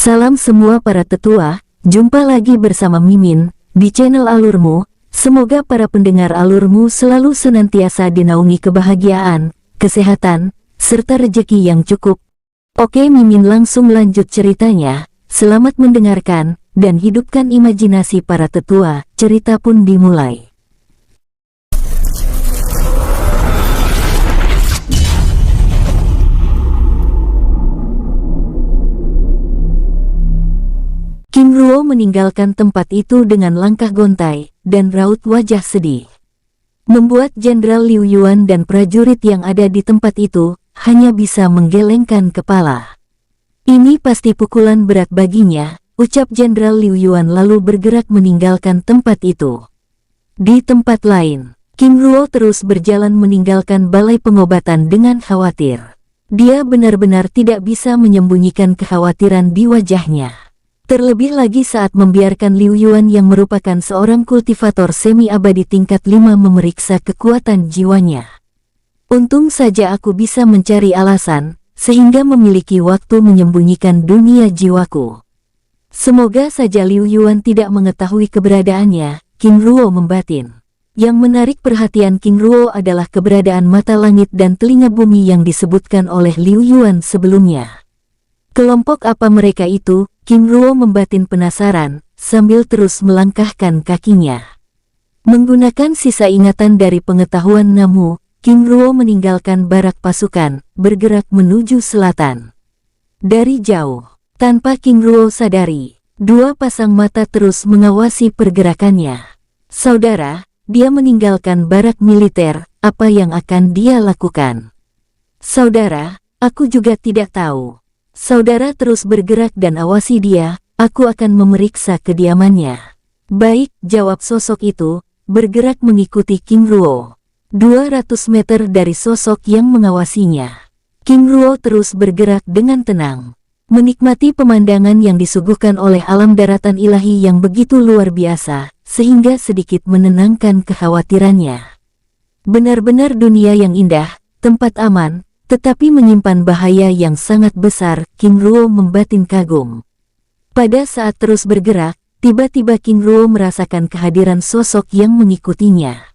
Salam semua para tetua, jumpa lagi bersama Mimin, di channel Alurmu. Semoga para pendengar Alurmu selalu senantiasa dinaungi kebahagiaan, kesehatan, serta rezeki yang cukup. Oke, Mimin langsung lanjut ceritanya. Selamat mendengarkan, dan hidupkan imajinasi para tetua. Cerita pun dimulai. King Ruo meninggalkan tempat itu dengan langkah gontai, dan raut wajah sedih. Membuat Jenderal Liu Yuan dan prajurit yang ada di tempat itu, hanya bisa menggelengkan kepala. Ini pasti pukulan berat baginya, ucap Jenderal Liu Yuan lalu bergerak meninggalkan tempat itu. Di tempat lain, King Ruo terus berjalan meninggalkan balai pengobatan dengan khawatir. Dia benar-benar tidak bisa menyembunyikan kekhawatiran di wajahnya. Terlebih lagi saat membiarkan Liu Yuan yang merupakan seorang kultivator semi-abadi tingkat 5 memeriksa kekuatan jiwanya. Untung saja aku bisa mencari alasan, sehingga memiliki waktu menyembunyikan dunia jiwaku. Semoga saja Liu Yuan tidak mengetahui keberadaannya, King Ruo membatin. Yang menarik perhatian King Ruo adalah keberadaan mata langit dan telinga bumi yang disebutkan oleh Liu Yuan sebelumnya. Kelompok apa mereka itu? King Ruo membatin penasaran, sambil terus melangkahkan kakinya. Menggunakan sisa ingatan dari pengetahuan Namu, King Ruo meninggalkan barak pasukan, bergerak menuju selatan. Dari jauh, tanpa King Ruo sadari, dua pasang mata terus mengawasi pergerakannya. Saudara, dia meninggalkan barak militer, apa yang akan dia lakukan? Saudara, aku juga tidak tahu. Saudara terus bergerak dan awasi dia, aku akan memeriksa kediamannya. Baik, jawab sosok itu, bergerak mengikuti King Ruo. 200 meter dari sosok yang mengawasinya. King Ruo terus bergerak dengan tenang. Menikmati pemandangan yang disuguhkan oleh alam daratan ilahi yang begitu luar biasa, sehingga sedikit menenangkan kekhawatirannya. Benar-benar dunia yang indah, tempat aman, tetapi menyimpan bahaya yang sangat besar, King Ruo membatin kagum. Pada saat terus bergerak, tiba-tiba King Ruo merasakan kehadiran sosok yang mengikutinya.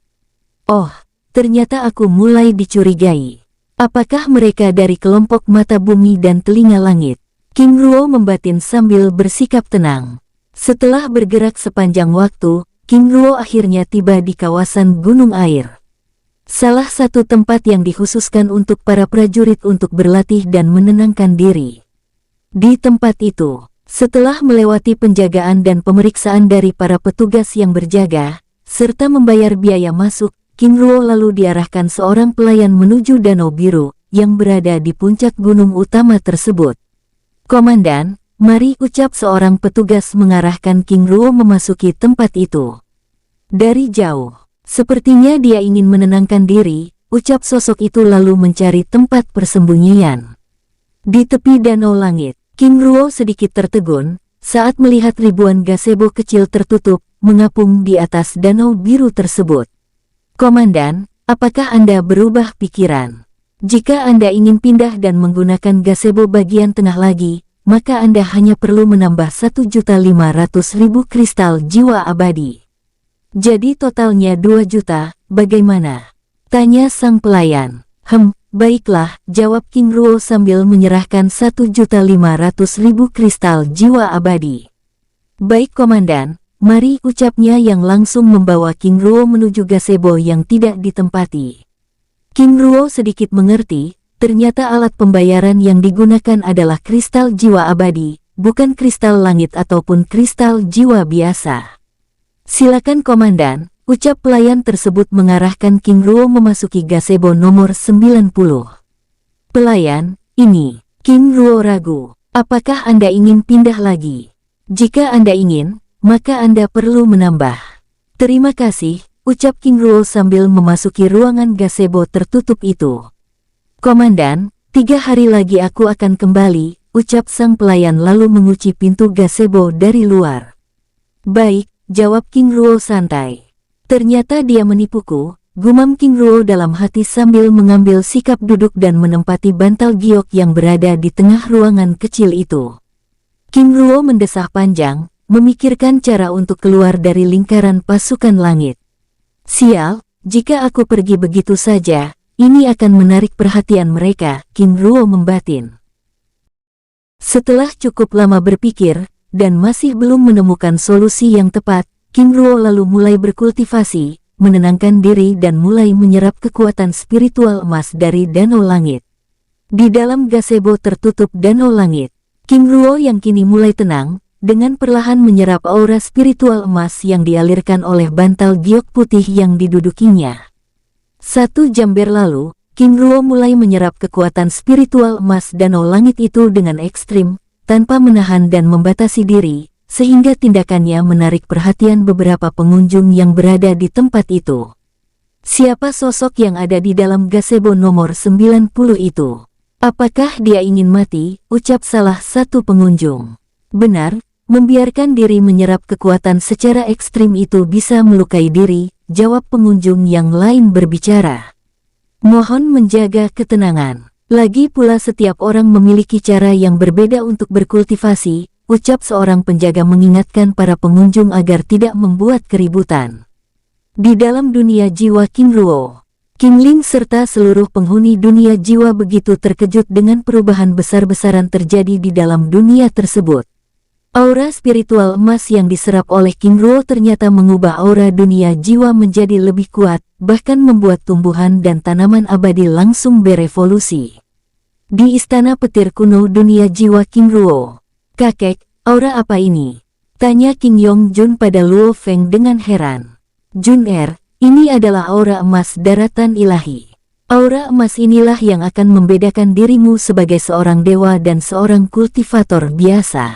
Oh, ternyata aku mulai dicurigai. Apakah mereka dari kelompok mata bumi dan telinga langit? King Ruo membatin sambil bersikap tenang. Setelah bergerak sepanjang waktu, King Ruo akhirnya tiba di kawasan gunung air. Salah satu tempat yang dikhususkan untuk para prajurit untuk berlatih dan menenangkan diri. Di tempat itu, setelah melewati penjagaan dan pemeriksaan dari para petugas yang berjaga, serta membayar biaya masuk, King Ruo lalu diarahkan seorang pelayan menuju Danau Biru, yang berada di puncak gunung utama tersebut. Komandan, mari, ucap seorang petugas mengarahkan King Ruo memasuki tempat itu. Dari jauh, sepertinya dia ingin menenangkan diri, ucap sosok itu lalu mencari tempat persembunyian. Di tepi danau langit, King Ruo sedikit tertegun, saat melihat ribuan gazebo kecil tertutup, mengapung di atas danau biru tersebut. Komandan, apakah Anda berubah pikiran? Jika Anda ingin pindah dan menggunakan gazebo bagian tengah lagi, maka Anda hanya perlu menambah 1.500.000 kristal jiwa abadi. Jadi totalnya 2 juta, bagaimana? Tanya sang pelayan. Baiklah, jawab King Ruo sambil menyerahkan 1.500.000 kristal jiwa abadi. Baik komandan, mari, ucapnya yang langsung membawa King Ruo menuju gazebo yang tidak ditempati. King Ruo sedikit mengerti, ternyata alat pembayaran yang digunakan adalah kristal jiwa abadi, bukan kristal langit ataupun kristal jiwa biasa. Silakan komandan, ucap pelayan tersebut mengarahkan King Ruo memasuki gazebo nomor 90. Pelayan, ini, King Ruo ragu, apakah Anda ingin pindah lagi? Jika Anda ingin, maka Anda perlu menambah. Terima kasih, ucap King Ruo sambil memasuki ruangan gazebo tertutup itu. Komandan, 3 hari lagi aku akan kembali, ucap sang pelayan lalu mengunci pintu gazebo dari luar. Baik, jawab King Ruo santai. Ternyata dia menipuku, gumam King Ruo dalam hati sambil mengambil sikap duduk dan menempati bantal giok yang berada di tengah ruangan kecil itu. King Ruo mendesah panjang, memikirkan cara untuk keluar dari lingkaran pasukan langit. Sial, jika aku pergi begitu saja, ini akan menarik perhatian mereka, King Ruo membatin. Setelah cukup lama berpikir, dan masih belum menemukan solusi yang tepat, King Ruo lalu mulai berkultivasi, menenangkan diri dan mulai menyerap kekuatan spiritual emas dari danau langit. Di dalam gazebo tertutup danau langit, King Ruo yang kini mulai tenang, dengan perlahan menyerap aura spiritual emas yang dialirkan oleh bantal giok putih yang didudukinya. 1 jam berlalu, King Ruo mulai menyerap kekuatan spiritual emas danau langit itu dengan ekstrim, tanpa menahan dan membatasi diri, sehingga tindakannya menarik perhatian beberapa pengunjung yang berada di tempat itu. Siapa sosok yang ada di dalam gazebo nomor 90 itu? Apakah dia ingin mati? Ucap salah satu pengunjung. Benar, membiarkan diri menyerap kekuatan secara ekstrim itu bisa melukai diri, jawab pengunjung yang lain berbicara. Mohon menjaga ketenangan. Lagi pula setiap orang memiliki cara yang berbeda untuk berkultivasi, ucap seorang penjaga mengingatkan para pengunjung agar tidak membuat keributan. Di dalam dunia jiwa King Ruo, King Ling serta seluruh penghuni dunia jiwa begitu terkejut dengan perubahan besar-besaran terjadi di dalam dunia tersebut. Aura spiritual emas yang diserap oleh King Ruo ternyata mengubah aura dunia jiwa menjadi lebih kuat, bahkan membuat tumbuhan dan tanaman abadi langsung berevolusi. Di istana petir kuno dunia jiwa King Ruo. Kakek, aura apa ini? Tanya King Yong Jun pada Luo Feng dengan heran. Jun ini adalah aura emas daratan ilahi. Aura emas inilah yang akan membedakan dirimu sebagai seorang dewa dan seorang kultivator biasa.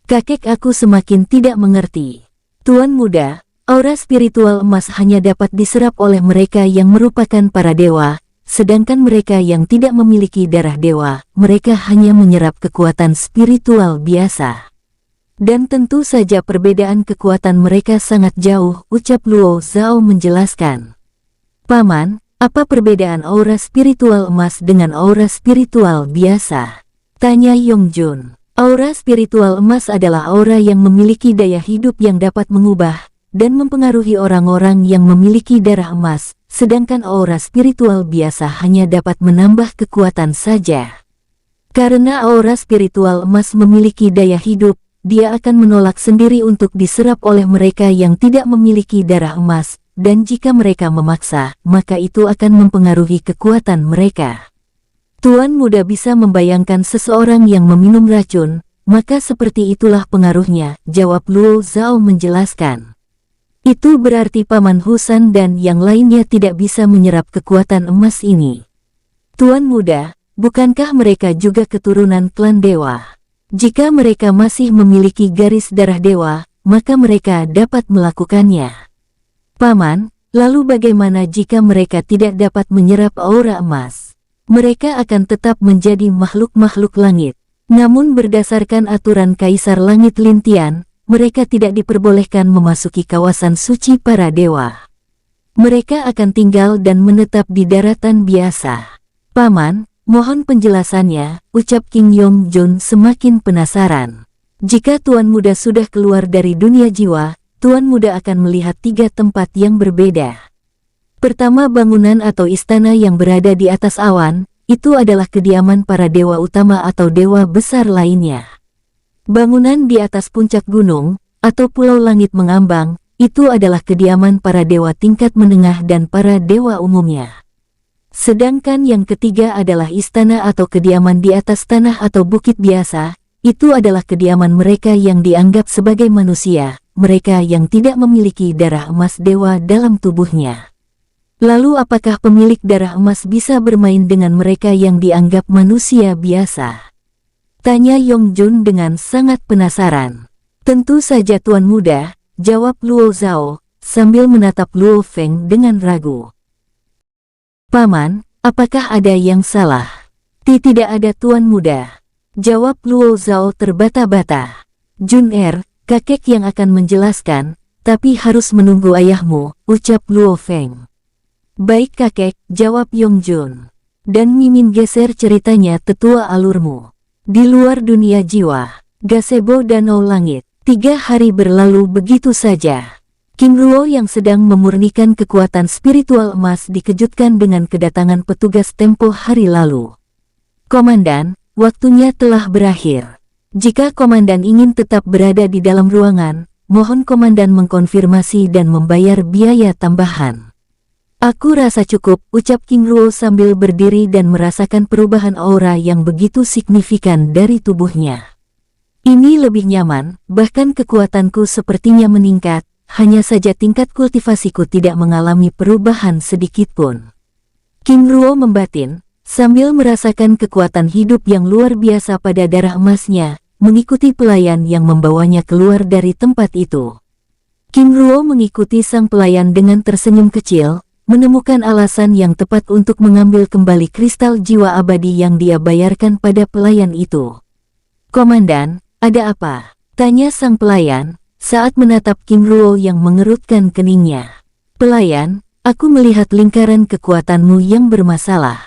Kakek, aku semakin tidak mengerti. Tuan muda, aura spiritual emas hanya dapat diserap oleh mereka yang merupakan para dewa, sedangkan mereka yang tidak memiliki darah dewa, mereka hanya menyerap kekuatan spiritual biasa. Dan tentu saja perbedaan kekuatan mereka sangat jauh, ucap Luo Zhao menjelaskan. Paman, apa perbedaan aura spiritual emas dengan aura spiritual biasa? Tanya Yongjun. Aura spiritual emas adalah aura yang memiliki daya hidup yang dapat mengubah dan mempengaruhi orang-orang yang memiliki darah emas, sedangkan aura spiritual biasa hanya dapat menambah kekuatan saja. Karena aura spiritual emas memiliki daya hidup, dia akan menolak sendiri untuk diserap oleh mereka yang tidak memiliki darah emas, dan jika mereka memaksa, maka itu akan mempengaruhi kekuatan mereka. Tuan muda bisa membayangkan seseorang yang meminum racun, maka seperti itulah pengaruhnya, jawab Luo Zhao menjelaskan. Itu berarti Paman Husan dan yang lainnya tidak bisa menyerap kekuatan emas ini. Tuan muda, bukankah mereka juga keturunan klan dewa? Jika mereka masih memiliki garis darah dewa, maka mereka dapat melakukannya. Paman, lalu bagaimana jika mereka tidak dapat menyerap aura emas? Mereka akan tetap menjadi makhluk-makhluk langit. Namun berdasarkan aturan Kaisar Langit Lintian, mereka tidak diperbolehkan memasuki kawasan suci para dewa. Mereka akan tinggal dan menetap di daratan biasa. Paman, mohon penjelasannya, ucap King Yong Jun semakin penasaran. Jika Tuan Muda sudah keluar dari dunia jiwa, Tuan Muda akan melihat 3 tempat yang berbeda. Pertama, bangunan atau istana yang berada di atas awan, itu adalah kediaman para dewa utama atau dewa besar lainnya. Bangunan di atas puncak gunung, atau pulau langit mengambang, itu adalah kediaman para dewa tingkat menengah dan para dewa umumnya. Sedangkan yang ketiga adalah istana atau kediaman di atas tanah atau bukit biasa, itu adalah kediaman mereka yang dianggap sebagai manusia, mereka yang tidak memiliki darah emas dewa dalam tubuhnya. Lalu apakah pemilik darah emas bisa bermain dengan mereka yang dianggap manusia biasa? Tanya Yongjun dengan sangat penasaran. Tentu saja Tuan Muda, jawab Luo Zhao, sambil menatap Luo Feng dengan ragu. Paman, apakah ada yang salah? Tidak ada Tuan Muda, jawab Luo Zhao terbata-bata. Jun kakek yang akan menjelaskan, tapi harus menunggu ayahmu, ucap Luo Feng. Baik kakek, jawab Yongjun. Dan Mimin geser ceritanya tetua alurmu. Di luar dunia jiwa, Gazebo Danau Langit. 3 hari berlalu begitu saja. King Ruo yang sedang memurnikan kekuatan spiritual emas dikejutkan dengan kedatangan petugas tempo hari lalu. Komandan, waktunya telah berakhir. Jika komandan ingin tetap berada di dalam ruangan, mohon komandan mengkonfirmasi dan membayar biaya tambahan. Aku rasa cukup, ucap King Ruo sambil berdiri dan merasakan perubahan aura yang begitu signifikan dari tubuhnya. Ini lebih nyaman, bahkan kekuatanku sepertinya meningkat, hanya saja tingkat kultivasiku tidak mengalami perubahan sedikitpun. King Ruo membatin, sambil merasakan kekuatan hidup yang luar biasa pada darah emasnya, mengikuti pelayan yang membawanya keluar dari tempat itu. King Ruo mengikuti sang pelayan dengan tersenyum kecil, menemukan alasan yang tepat untuk mengambil kembali kristal jiwa abadi yang dia bayarkan pada pelayan itu. Komandan, ada apa? Tanya sang pelayan, saat menatap King Ruo yang mengerutkan keningnya. Pelayan, aku melihat lingkaran kekuatanmu yang bermasalah.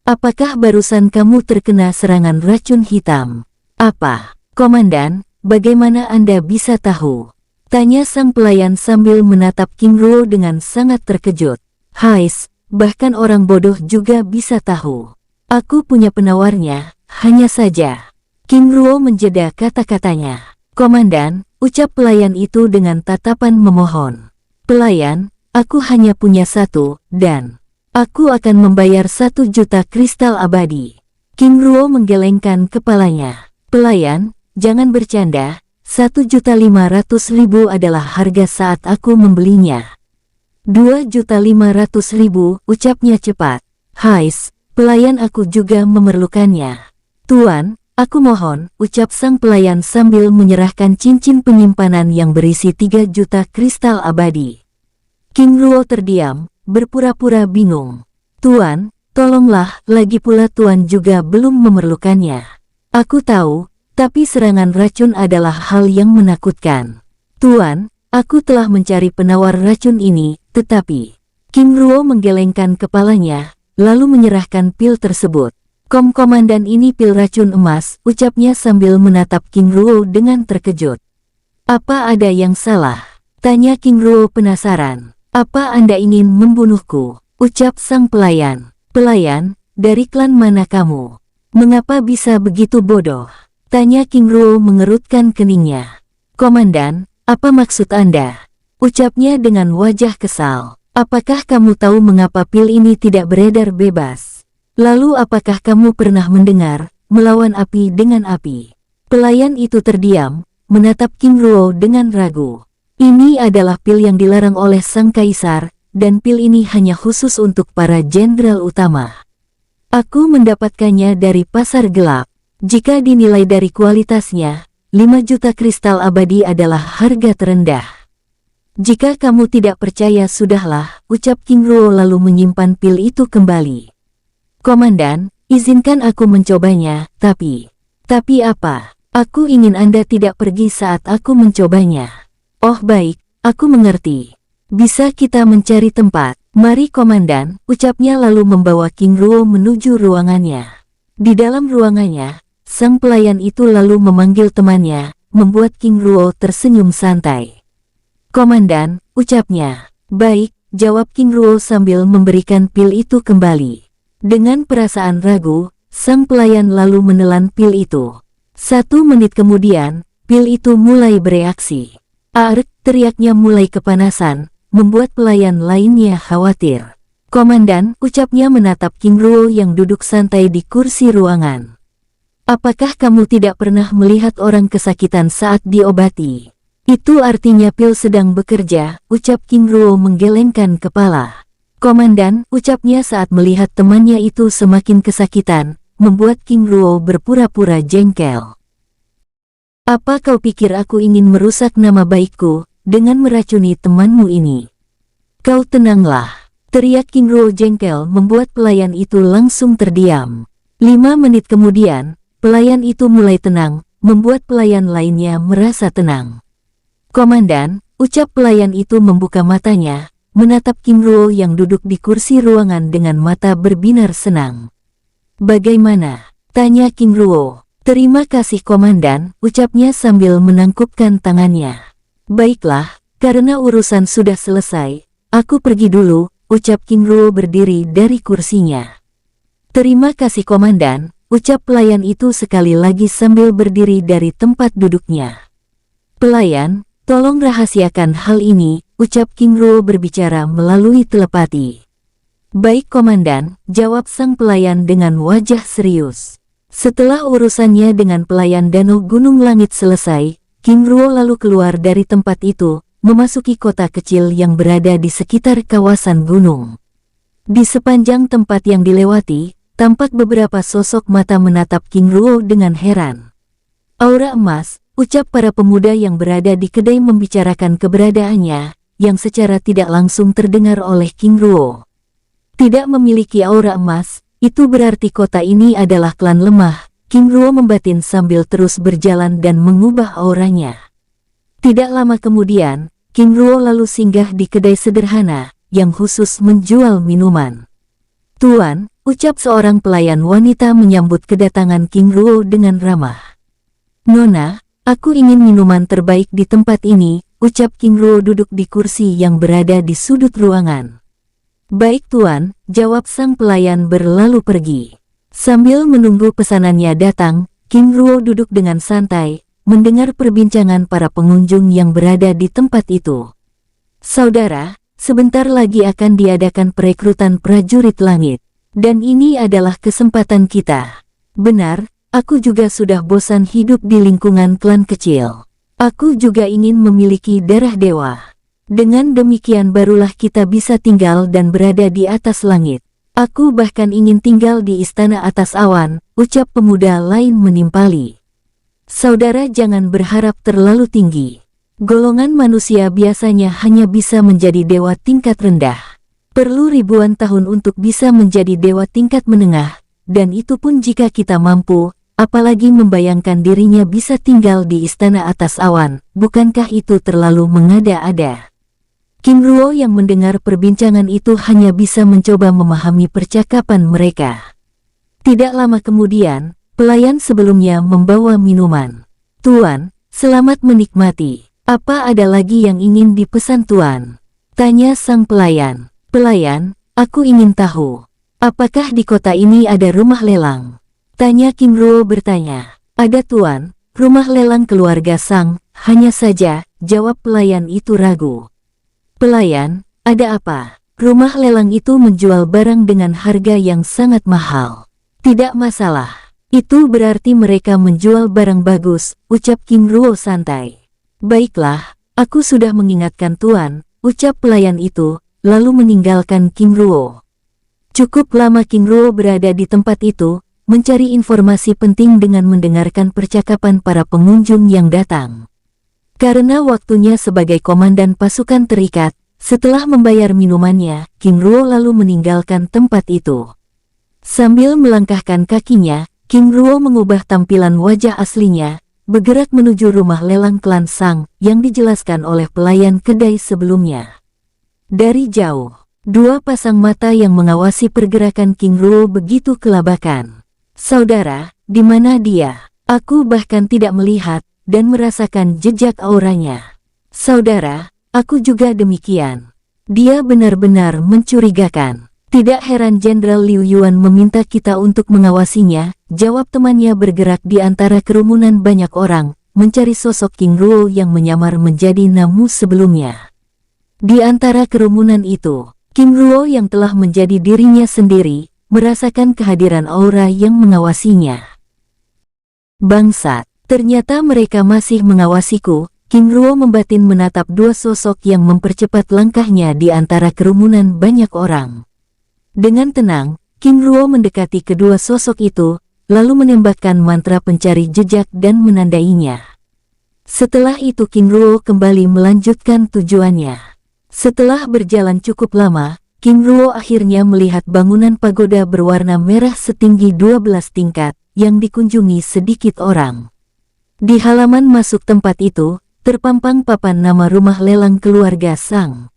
Apakah barusan kamu terkena serangan racun hitam? Apa? Komandan, bagaimana Anda bisa tahu? Tanya sang pelayan sambil menatap King Ruo dengan sangat terkejut. Hais, bahkan orang bodoh juga bisa tahu. Aku punya penawarnya, hanya saja. King Ruo menjeda kata-katanya. Komandan, ucap pelayan itu dengan tatapan memohon. Pelayan, aku hanya punya 1, dan aku akan membayar 1 juta kristal abadi. King Ruo menggelengkan kepalanya. Pelayan, jangan bercanda, 1.500.000 adalah harga saat aku membelinya. 2.500.000, ucapnya cepat. Hais, pelayan aku juga memerlukannya. Tuan, aku mohon, ucap sang pelayan sambil menyerahkan cincin penyimpanan yang berisi 3 juta kristal abadi. King Ruo terdiam, berpura-pura bingung. Tuan, tolonglah, lagi pula Tuan juga belum memerlukannya. Aku tahu, tapi serangan racun adalah hal yang menakutkan. Tuan, aku telah mencari penawar racun ini, tetapi... King Ruo menggelengkan kepalanya, lalu menyerahkan pil tersebut. Komandan ini pil racun emas, ucapnya sambil menatap King Ruo dengan terkejut. Apa ada yang salah? Tanya King Ruo penasaran. Apa Anda ingin membunuhku? Ucap sang pelayan. Pelayan, dari klan mana kamu? Mengapa bisa begitu bodoh? Tanya King Ruo mengerutkan keningnya. Komandan, apa maksud Anda? Ucapnya dengan wajah kesal. Apakah kamu tahu mengapa pil ini tidak beredar bebas? Lalu apakah kamu pernah mendengar, melawan api dengan api? Pelayan itu terdiam, menatap King Ruo dengan ragu. Ini adalah pil yang dilarang oleh sang kaisar, dan pil ini hanya khusus untuk para jenderal utama. Aku mendapatkannya dari pasar gelap. Jika dinilai dari kualitasnya, 5 juta kristal abadi adalah harga terendah. Jika kamu tidak percaya sudahlah, ucap King Ruo lalu menyimpan pil itu kembali. Komandan, izinkan aku mencobanya, tapi apa? Aku ingin Anda tidak pergi saat aku mencobanya. Oh baik, aku mengerti. Bisa kita mencari tempat? Mari komandan, ucapnya lalu membawa King Ruo menuju ruangannya. Di dalam ruangannya, sang pelayan itu lalu memanggil temannya, membuat King Ruo tersenyum santai. Komandan, ucapnya. Baik, jawab King Ruo sambil memberikan pil itu kembali. Dengan perasaan ragu, sang pelayan lalu menelan pil itu. 1 menit kemudian, pil itu mulai bereaksi. Ark, teriaknya mulai kepanasan, membuat pelayan lainnya khawatir. Komandan, ucapnya menatap King Ruo yang duduk santai di kursi ruangan. Apakah kamu tidak pernah melihat orang kesakitan saat diobati? Itu artinya pil sedang bekerja, ucap King Ruo menggelengkan kepala. Komandan, ucapnya saat melihat temannya itu semakin kesakitan, membuat King Ruo berpura-pura jengkel. Apa kau pikir aku ingin merusak nama baikku, dengan meracuni temanmu ini? Kau tenanglah, teriak King Ruo jengkel membuat pelayan itu langsung terdiam. 5 menit kemudian, pelayan itu mulai tenang, membuat pelayan lainnya merasa tenang. Komandan, ucap pelayan itu membuka matanya, menatap King Ruo yang duduk di kursi ruangan dengan mata berbinar senang. Bagaimana? Tanya King Ruo. Terima kasih komandan, ucapnya sambil menangkupkan tangannya. Baiklah, karena urusan sudah selesai, aku pergi dulu, ucap King Ruo berdiri dari kursinya. Terima kasih komandan, ucap pelayan itu sekali lagi sambil berdiri dari tempat duduknya. Pelayan, tolong rahasiakan hal ini, ucap King Ruo berbicara melalui telepati. Baik komandan, jawab sang pelayan dengan wajah serius. Setelah urusannya dengan pelayan Danau Gunung Langit selesai, King Ruo lalu keluar dari tempat itu, memasuki kota kecil yang berada di sekitar kawasan gunung. Di sepanjang tempat yang dilewati, tampak beberapa sosok mata menatap King Ruo dengan heran. Aura emas, ucap para pemuda yang berada di kedai membicarakan keberadaannya, yang secara tidak langsung terdengar oleh King Ruo. Tidak memiliki aura emas, itu berarti kota ini adalah klan lemah, King Ruo membatin sambil terus berjalan dan mengubah auranya. Tidak lama kemudian, King Ruo lalu singgah di kedai sederhana, yang khusus menjual minuman. Tuan, ucap seorang pelayan wanita menyambut kedatangan King Ruo dengan ramah. Nona, aku ingin minuman terbaik di tempat ini, ucap King Ruo duduk di kursi yang berada di sudut ruangan. Baik tuan, jawab sang pelayan berlalu pergi. Sambil menunggu pesanannya datang, King Ruo duduk dengan santai, mendengar perbincangan para pengunjung yang berada di tempat itu. Saudara, sebentar lagi akan diadakan perekrutan prajurit langit, dan ini adalah kesempatan kita. Benar, aku juga sudah bosan hidup di lingkungan klan kecil. Aku juga ingin memiliki darah dewa. Dengan demikian barulah kita bisa tinggal dan berada di atas langit. Aku bahkan ingin tinggal di istana atas awan, ucap pemuda lain menimpali. Saudara jangan berharap terlalu tinggi. Golongan manusia biasanya hanya bisa menjadi dewa tingkat rendah. Perlu ribuan tahun untuk bisa menjadi dewa tingkat menengah, dan itu pun jika kita mampu, apalagi membayangkan dirinya bisa tinggal di istana atas awan, bukankah itu terlalu mengada-ada? King Ruo yang mendengar perbincangan itu hanya bisa mencoba memahami percakapan mereka. Tidak lama kemudian, pelayan sebelumnya membawa minuman. Tuan, selamat menikmati. Apa ada lagi yang ingin dipesan tuan? Tanya sang pelayan. Pelayan, aku ingin tahu, apakah di kota ini ada rumah lelang? Tanya King Ruo bertanya. Ada tuan, rumah lelang keluarga Sang, hanya saja, jawab pelayan itu ragu. Pelayan, ada apa? Rumah lelang itu menjual barang dengan harga yang sangat mahal. Tidak masalah. Itu berarti mereka menjual barang bagus, ucap King Ruo santai. Baiklah, aku sudah mengingatkan tuan, ucap pelayan itu, lalu meninggalkan King Ruo. Cukup lama King Ruo berada di tempat itu, mencari informasi penting dengan mendengarkan percakapan para pengunjung yang datang. Karena waktunya sebagai komandan pasukan terikat, setelah membayar minumannya, King Ruo lalu meninggalkan tempat itu. Sambil melangkahkan kakinya, King Ruo mengubah tampilan wajah aslinya, bergerak menuju rumah lelang klan Sang yang dijelaskan oleh pelayan kedai sebelumnya. Dari jauh, dua pasang mata yang mengawasi pergerakan King Ruo begitu kelabakan. Saudara, di mana dia? Aku bahkan tidak melihat dan merasakan jejak auranya. Saudara, aku juga demikian. Dia benar-benar mencurigakan. Tidak heran Jenderal Liu Yuan meminta kita untuk mengawasinya, jawab temannya bergerak di antara kerumunan banyak orang, mencari sosok King Ruo yang menyamar menjadi namu sebelumnya. Di antara kerumunan itu, King Ruo yang telah menjadi dirinya sendiri, merasakan kehadiran aura yang mengawasinya. Bangsat, ternyata mereka masih mengawasiku, King Ruo membatin menatap dua sosok yang mempercepat langkahnya di antara kerumunan banyak orang. Dengan tenang, King Ruo mendekati kedua sosok itu, lalu menembakkan mantra pencari jejak dan menandainya. Setelah itu King Ruo kembali melanjutkan tujuannya. Setelah berjalan cukup lama, King Ruo akhirnya melihat bangunan pagoda berwarna merah setinggi 12 tingkat, yang dikunjungi sedikit orang. Di halaman masuk tempat itu, terpampang papan nama rumah lelang keluarga Sang.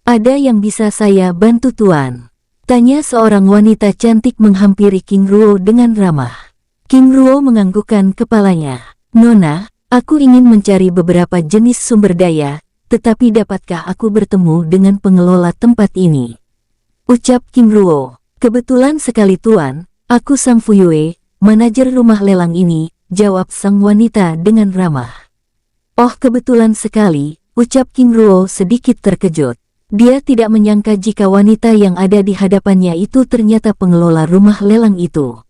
Ada yang bisa saya bantu tuan? Tanya seorang wanita cantik menghampiri King Ruo dengan ramah. King Ruo menganggukkan kepalanya. Nona, aku ingin mencari beberapa jenis sumber daya, tetapi dapatkah aku bertemu dengan pengelola tempat ini? Ucap King Ruo. Kebetulan sekali tuan, aku Sang Fuyue, manajer rumah lelang ini, jawab sang wanita dengan ramah. Oh kebetulan sekali, ucap King Ruo sedikit terkejut. Dia tidak menyangka jika wanita yang ada di hadapannya itu ternyata pengelola rumah lelang itu.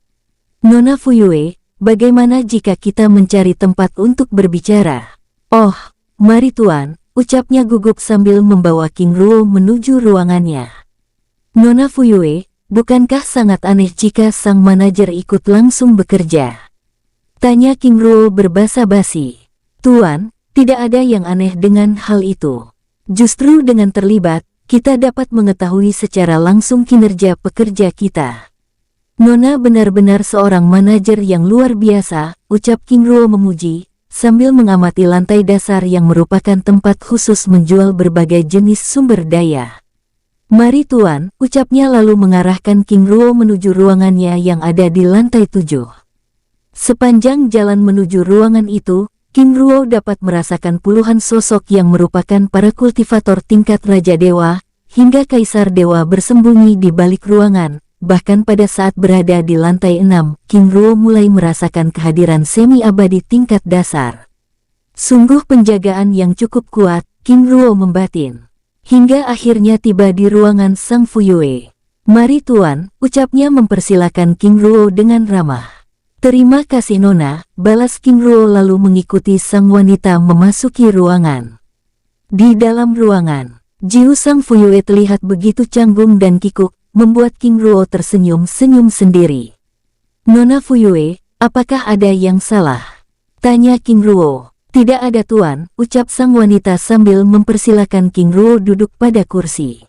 Nona Fuyue, bagaimana jika kita mencari tempat untuk berbicara? Oh, mari tuan, ucapnya gugup sambil membawa King Ruo menuju ruangannya. Nona Fuyue, bukankah sangat aneh jika sang manajer ikut langsung bekerja? Tanya King Ruo berbasa-basi. Tuan, tidak ada yang aneh dengan hal itu. Justru dengan terlibat, kita dapat mengetahui secara langsung kinerja pekerja kita. Nona benar-benar seorang manajer yang luar biasa, ucap King Ruo memuji, sambil mengamati lantai dasar yang merupakan tempat khusus menjual berbagai jenis sumber daya. Mari tuan, ucapnya lalu mengarahkan King Ruo menuju ruangannya yang ada di lantai 7. Sepanjang jalan menuju ruangan itu, King Ruo dapat merasakan puluhan sosok yang merupakan para kultivator tingkat Raja Dewa, hingga Kaisar Dewa bersembunyi di balik ruangan. Bahkan pada saat berada di lantai 6, King Ruo mulai merasakan kehadiran semi-abadi tingkat dasar. Sungguh penjagaan yang cukup kuat, King Ruo membatin. Hingga akhirnya tiba di ruangan Sang Fuyue. Mari tuan, ucapnya mempersilakan King Ruo dengan ramah. Terima kasih Nona, balas King Ruo lalu mengikuti sang wanita memasuki ruangan. Di dalam ruangan, Jiu Sang Fuyue terlihat begitu canggung dan kikuk, membuat King Ruo tersenyum-senyum sendiri. Nona Fuyue, apakah ada yang salah? Tanya King Ruo. Tidak ada tuan, ucap sang wanita sambil mempersilakan King Ruo duduk pada kursi.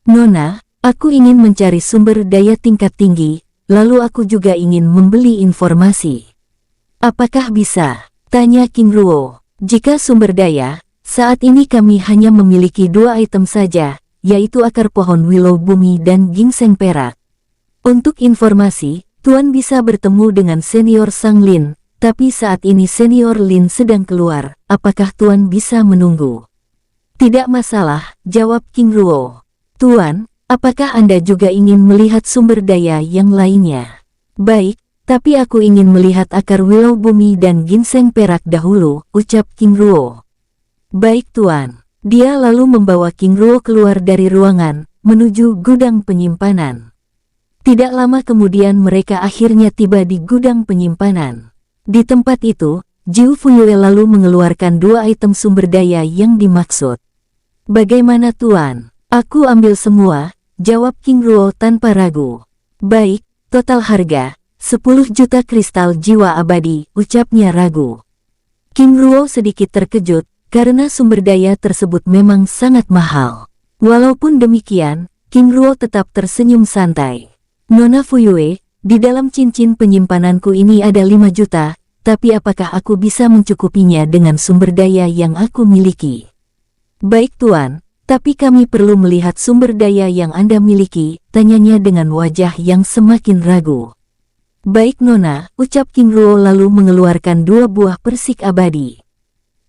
Nona, aku ingin mencari sumber daya tingkat tinggi, lalu aku juga ingin membeli informasi. Apakah bisa? Tanya King Ruo. Jika sumber daya, saat ini kami hanya memiliki 2 item saja, yaitu akar pohon willow bumi dan ginseng perak. Untuk informasi, tuan bisa bertemu dengan senior Sang Lin, tapi saat ini senior Lin sedang keluar, apakah tuan bisa menunggu? Tidak masalah, jawab King Ruo. Tuan, apakah Anda juga ingin melihat sumber daya yang lainnya? Baik, tapi aku ingin melihat akar willow bumi dan ginseng perak dahulu, ucap King Ruo. Baik tuan. Dia lalu membawa King Ruo keluar dari ruangan, menuju gudang penyimpanan. Tidak lama kemudian mereka akhirnya tiba di gudang penyimpanan. Di tempat itu, Jiu Fuyue lalu mengeluarkan 2 item sumber daya yang dimaksud. Bagaimana tuan? Aku ambil semua, jawab King Ruo tanpa ragu. Baik, total harga, 10 juta kristal jiwa abadi, ucapnya ragu. King Ruo sedikit terkejut, karena sumber daya tersebut memang sangat mahal. Walaupun demikian, King Ruo tetap tersenyum santai. Nona Fuyue, di dalam cincin penyimpananku ini ada 5 juta, tapi apakah aku bisa mencukupinya dengan sumber daya yang aku miliki? Baik tuan, tapi kami perlu melihat sumber daya yang Anda miliki, tanyanya dengan wajah yang semakin ragu. Baik Nona, ucap King Ruo lalu mengeluarkan 2 buah persik abadi.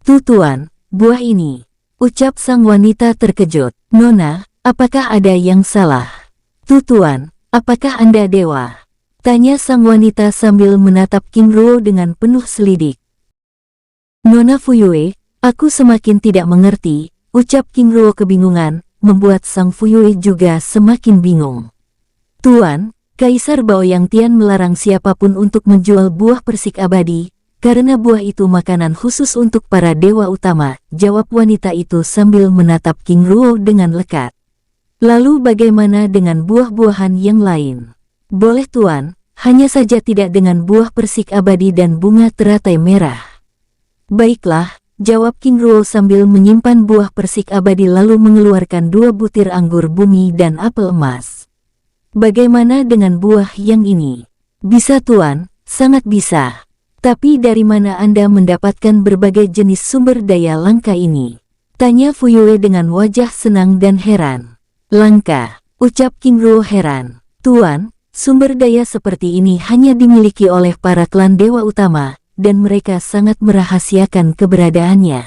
Tuan, buah ini, ucap sang wanita terkejut. Nona, apakah ada yang salah? Tuan, apakah Anda dewa? Tanya sang wanita sambil menatap King Ruo dengan penuh selidik. Nona Fuyue, aku semakin tidak mengerti, ucap King Ruo kebingungan, membuat Sang Fuyue juga semakin bingung. Tuan, Kaisar Baoyang Tian melarang siapapun untuk menjual buah persik abadi, karena buah itu makanan khusus untuk para dewa utama, jawab wanita itu sambil menatap King Ruo dengan lekat. Lalu bagaimana dengan buah-buahan yang lain? Boleh tuan, hanya saja tidak dengan buah persik abadi dan bunga teratai merah. Baiklah, jawab King Ruo sambil menyimpan buah persik abadi lalu mengeluarkan 2 butir anggur bumi dan apel emas. Bagaimana dengan buah yang ini? Bisa tuan, sangat bisa. Tapi dari mana Anda mendapatkan berbagai jenis sumber daya langka ini? Tanya Fuyue dengan wajah senang dan heran. Langka, ucap King Ruo heran. Tuan, Sumber daya seperti ini hanya dimiliki oleh para klan dewa utama, dan mereka sangat merahasiakan keberadaannya.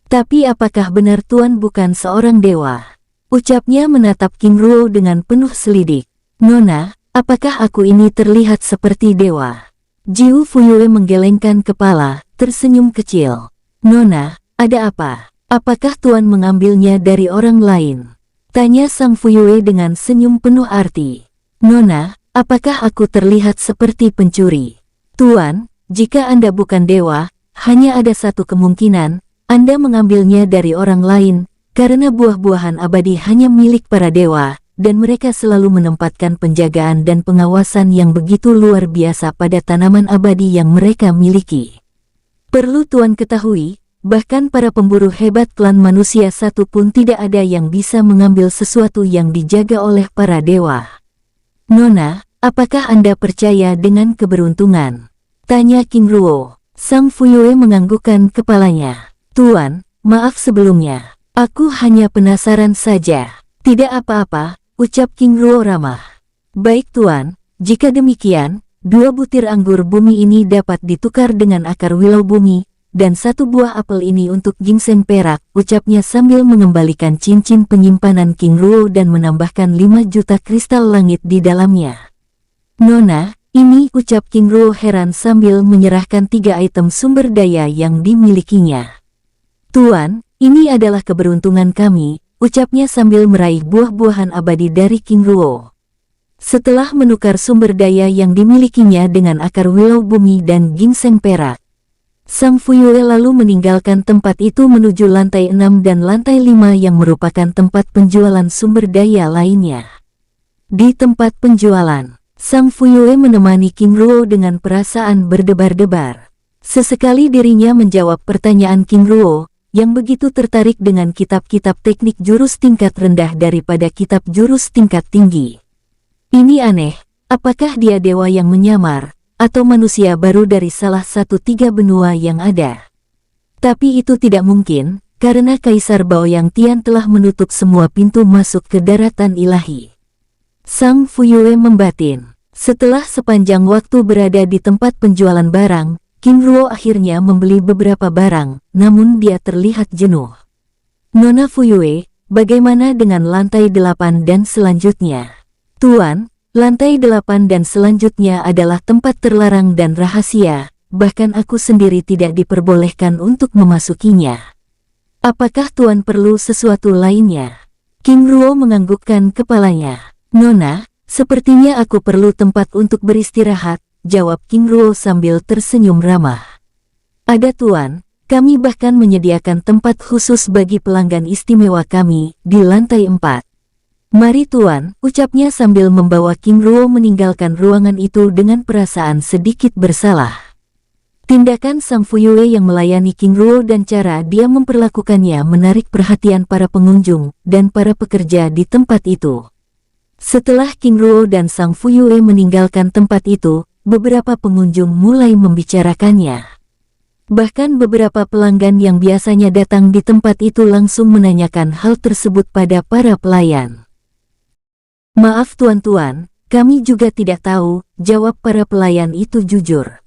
Tapi apakah benar Tuan bukan seorang dewa? Ucapnya menatap King Ruo dengan penuh selidik. Nona, apakah aku ini terlihat seperti dewa? Jiu Fuyue menggelengkan kepala, tersenyum kecil. Nona, ada apa? Apakah Tuan mengambilnya dari orang lain? Tanya Sang Fuyue dengan senyum penuh arti. Nona, apakah aku terlihat seperti pencuri? Tuan, jika Anda bukan dewa, hanya ada satu kemungkinan, Anda mengambilnya dari orang lain, karena buah-buahan abadi hanya milik para dewa, dan mereka selalu menempatkan penjagaan dan pengawasan yang begitu luar biasa pada tanaman abadi yang mereka miliki. Perlu Tuan ketahui, bahkan para pemburu hebat klan manusia satu pun tidak ada yang bisa mengambil sesuatu yang dijaga oleh para dewa. Nona, apakah Anda percaya dengan keberuntungan? Tanya King Ruo. Sang Fuyue menganggukkan kepalanya. Tuan, maaf sebelumnya. Aku hanya penasaran saja. Tidak apa-apa, ucap King Ruo ramah. Baik Tuan, jika demikian, 2 butir anggur bumi ini dapat ditukar dengan akar wilau bumi, dan 1 buah apel ini untuk ginseng perak, ucapnya sambil mengembalikan cincin penyimpanan King Ruo dan menambahkan 5 juta kristal langit di dalamnya. Nona, ini, ucap King Ruo heran sambil menyerahkan 3 item sumber daya yang dimilikinya. Tuan, ini adalah keberuntungan kami, ucapnya sambil meraih buah-buahan abadi dari King Ruo. Setelah menukar sumber daya yang dimilikinya dengan akar wilau bumi dan ginseng perak, Sang Fuyue lalu meninggalkan tempat itu menuju lantai 6 dan lantai 5 yang merupakan tempat penjualan sumber daya lainnya. Di tempat penjualan, Sang Fuyue menemani King Ruo dengan perasaan berdebar-debar. Sesekali dirinya menjawab pertanyaan King Ruo, yang begitu tertarik dengan kitab-kitab teknik jurus tingkat rendah daripada kitab jurus tingkat tinggi. Ini aneh, apakah dia dewa yang menyamar, atau manusia baru dari salah satu 3 benua yang ada? Tapi itu tidak mungkin, karena Kaisar Baoyang Tian telah menutup semua pintu masuk ke daratan ilahi. Sang Fuyue membatin. Setelah sepanjang waktu berada di tempat penjualan barang, King Ruo akhirnya membeli beberapa barang, namun dia terlihat jenuh. Nona Fuyue, bagaimana dengan lantai 8 dan selanjutnya? Tuan, lantai 8 dan selanjutnya adalah tempat terlarang dan rahasia, bahkan aku sendiri tidak diperbolehkan untuk memasukinya. Apakah Tuan perlu sesuatu lainnya? King Ruo menganggukkan kepalanya. Nona, sepertinya aku perlu tempat untuk beristirahat, jawab King Ruo sambil tersenyum ramah. Ada Tuan, kami bahkan menyediakan tempat khusus bagi pelanggan istimewa kami, di lantai 4. Mari Tuan, ucapnya sambil membawa King Ruo meninggalkan ruangan itu dengan perasaan sedikit bersalah. Tindakan Sang Fuyue yang melayani King Ruo dan cara dia memperlakukannya menarik perhatian para pengunjung dan para pekerja di tempat itu. Setelah King Ruo dan Sang Fuyue meninggalkan tempat itu, beberapa pengunjung mulai membicarakannya. Bahkan beberapa pelanggan yang biasanya datang di tempat itu langsung menanyakan hal tersebut pada para pelayan. Maaf tuan-tuan, kami juga tidak tahu, jawab para pelayan itu jujur.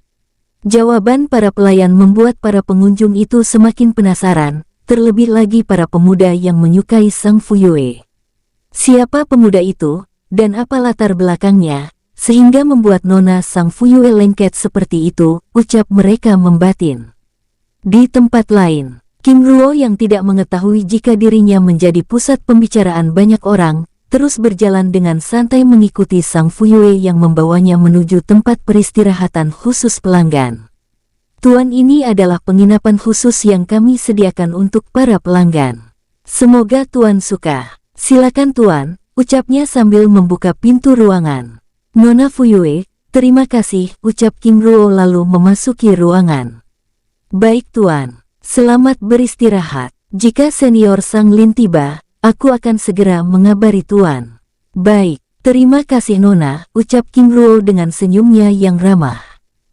Jawaban para pelayan membuat para pengunjung itu semakin penasaran, terlebih lagi para pemuda yang menyukai Sang Fuyue. Siapa pemuda itu, dan apa latar belakangnya, sehingga membuat Nona Sang Fuyue lengket seperti itu, ucap mereka membatin. Di tempat lain, King Ruo yang tidak mengetahui jika dirinya menjadi pusat pembicaraan banyak orang, terus berjalan dengan santai mengikuti Sang Fuyue yang membawanya menuju tempat peristirahatan khusus pelanggan. Tuan, ini adalah penginapan khusus yang kami sediakan untuk para pelanggan. Semoga Tuan suka. Silakan Tuan, ucapnya sambil membuka pintu ruangan. Nona Fuyue, terima kasih, ucap King Ruo lalu memasuki ruangan. Baik Tuan, selamat beristirahat. Jika senior Sang Lin tiba, aku akan segera mengabari Tuan. Baik, terima kasih Nona, ucap King Ruo dengan senyumnya yang ramah.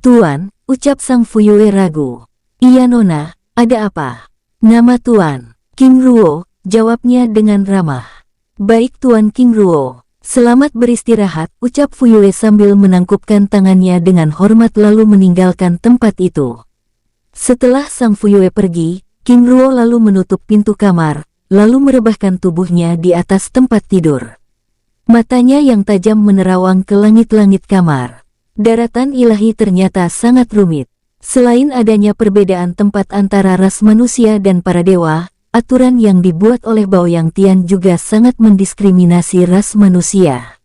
Tuan, ucap Sang Fuyue ragu. Iya Nona, ada apa? Nama Tuan? King Ruo, jawabnya dengan ramah. Baik Tuan King Ruo, Selamat beristirahat, ucap Fuyue sambil menangkupkan tangannya dengan hormat lalu meninggalkan tempat itu. Setelah sang Fuyue pergi, King Ruo lalu menutup pintu kamar, lalu merebahkan tubuhnya di atas tempat tidur. Matanya yang tajam menerawang ke langit-langit kamar. Daratan ilahi ternyata sangat rumit. Selain adanya perbedaan tempat antara ras manusia dan para dewa, aturan yang dibuat oleh Baoyang Tian juga sangat mendiskriminasi ras manusia.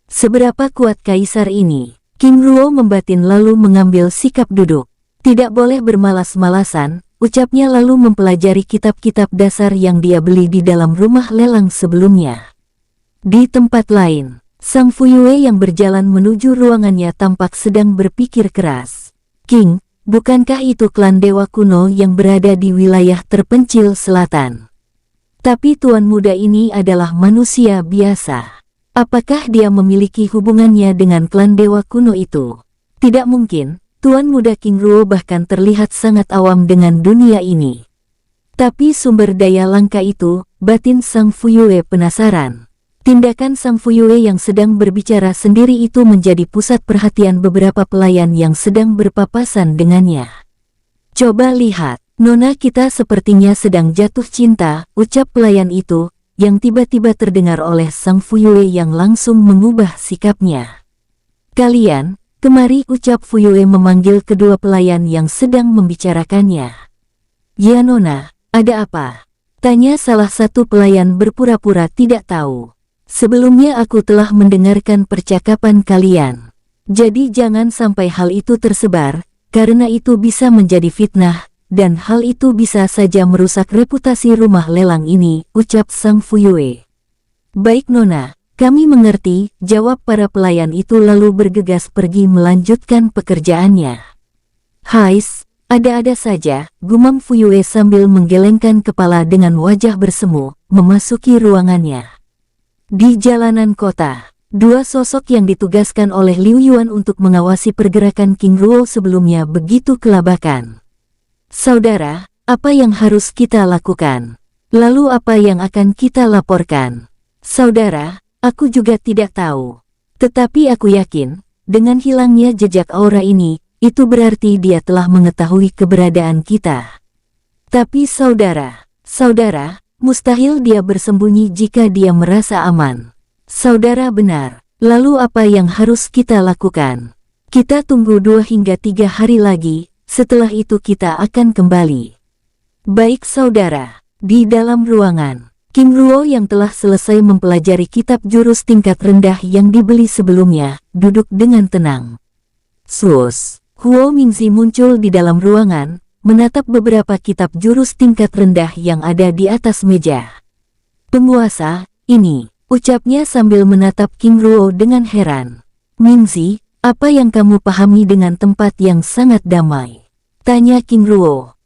Seberapa kuat kaisar ini? King Ruo membatin lalu mengambil sikap duduk. Tidak boleh bermalas-malasan, ucapnya lalu mempelajari kitab-kitab dasar yang dia beli di dalam rumah lelang sebelumnya. Di tempat lain, sang Fuyue yang berjalan menuju ruangannya tampak sedang berpikir keras. King, bukankah itu klan dewa kuno yang berada di wilayah terpencil selatan? Tapi tuan muda ini adalah manusia biasa. Apakah dia memiliki hubungannya dengan klan dewa kuno itu? Tidak mungkin, tuan muda King Ruo bahkan terlihat sangat awam dengan dunia ini. Tapi sumber daya langka itu, batin sang Fuyue penasaran. Tindakan sang Fuyue yang sedang berbicara sendiri itu menjadi pusat perhatian beberapa pelayan yang sedang berpapasan dengannya. Coba lihat, nona kita sepertinya sedang jatuh cinta, ucap pelayan itu, yang tiba-tiba terdengar oleh sang Fuyue yang langsung mengubah sikapnya. Kalian, kemari, ucap Fuyue memanggil kedua pelayan yang sedang membicarakannya. Ya nona, ada apa? Tanya salah satu pelayan berpura-pura tidak tahu. Sebelumnya aku telah mendengarkan percakapan kalian. Jadi jangan sampai hal itu tersebar, karena itu bisa menjadi fitnah, dan hal itu bisa saja merusak reputasi rumah lelang ini, ucap sang Fuyue. Baik nona, kami mengerti, jawab para pelayan itu lalu bergegas pergi melanjutkan pekerjaannya. Hais, ada-ada saja, gumam Fuyue sambil menggelengkan kepala dengan wajah bersemu, memasuki ruangannya. Di jalanan kota, dua sosok yang ditugaskan oleh Liu Yuan untuk mengawasi pergerakan King Ruo sebelumnya begitu kelabakan. Saudara, apa yang harus kita lakukan? Lalu apa yang akan kita laporkan? Saudara, aku juga tidak tahu. Tetapi aku yakin, dengan hilangnya jejak aura ini, itu berarti dia telah mengetahui keberadaan kita. Tapi saudara, mustahil dia bersembunyi jika dia merasa aman. Saudara benar, lalu apa yang harus kita lakukan? Kita tunggu 2 hingga 3 hari lagi, setelah itu kita akan kembali. Baik saudara, di dalam ruangan, King Ruo yang telah selesai mempelajari kitab jurus tingkat rendah yang dibeli sebelumnya, duduk dengan tenang. Sus, Huo Mingzi muncul di dalam ruangan, menatap beberapa kitab jurus tingkat rendah yang ada di atas meja. Penguasa, ini, ucapnya sambil menatap King Ruo dengan heran. Mingzi, apa yang kamu pahami dengan tempat yang sangat damai? Tanya King Ruo.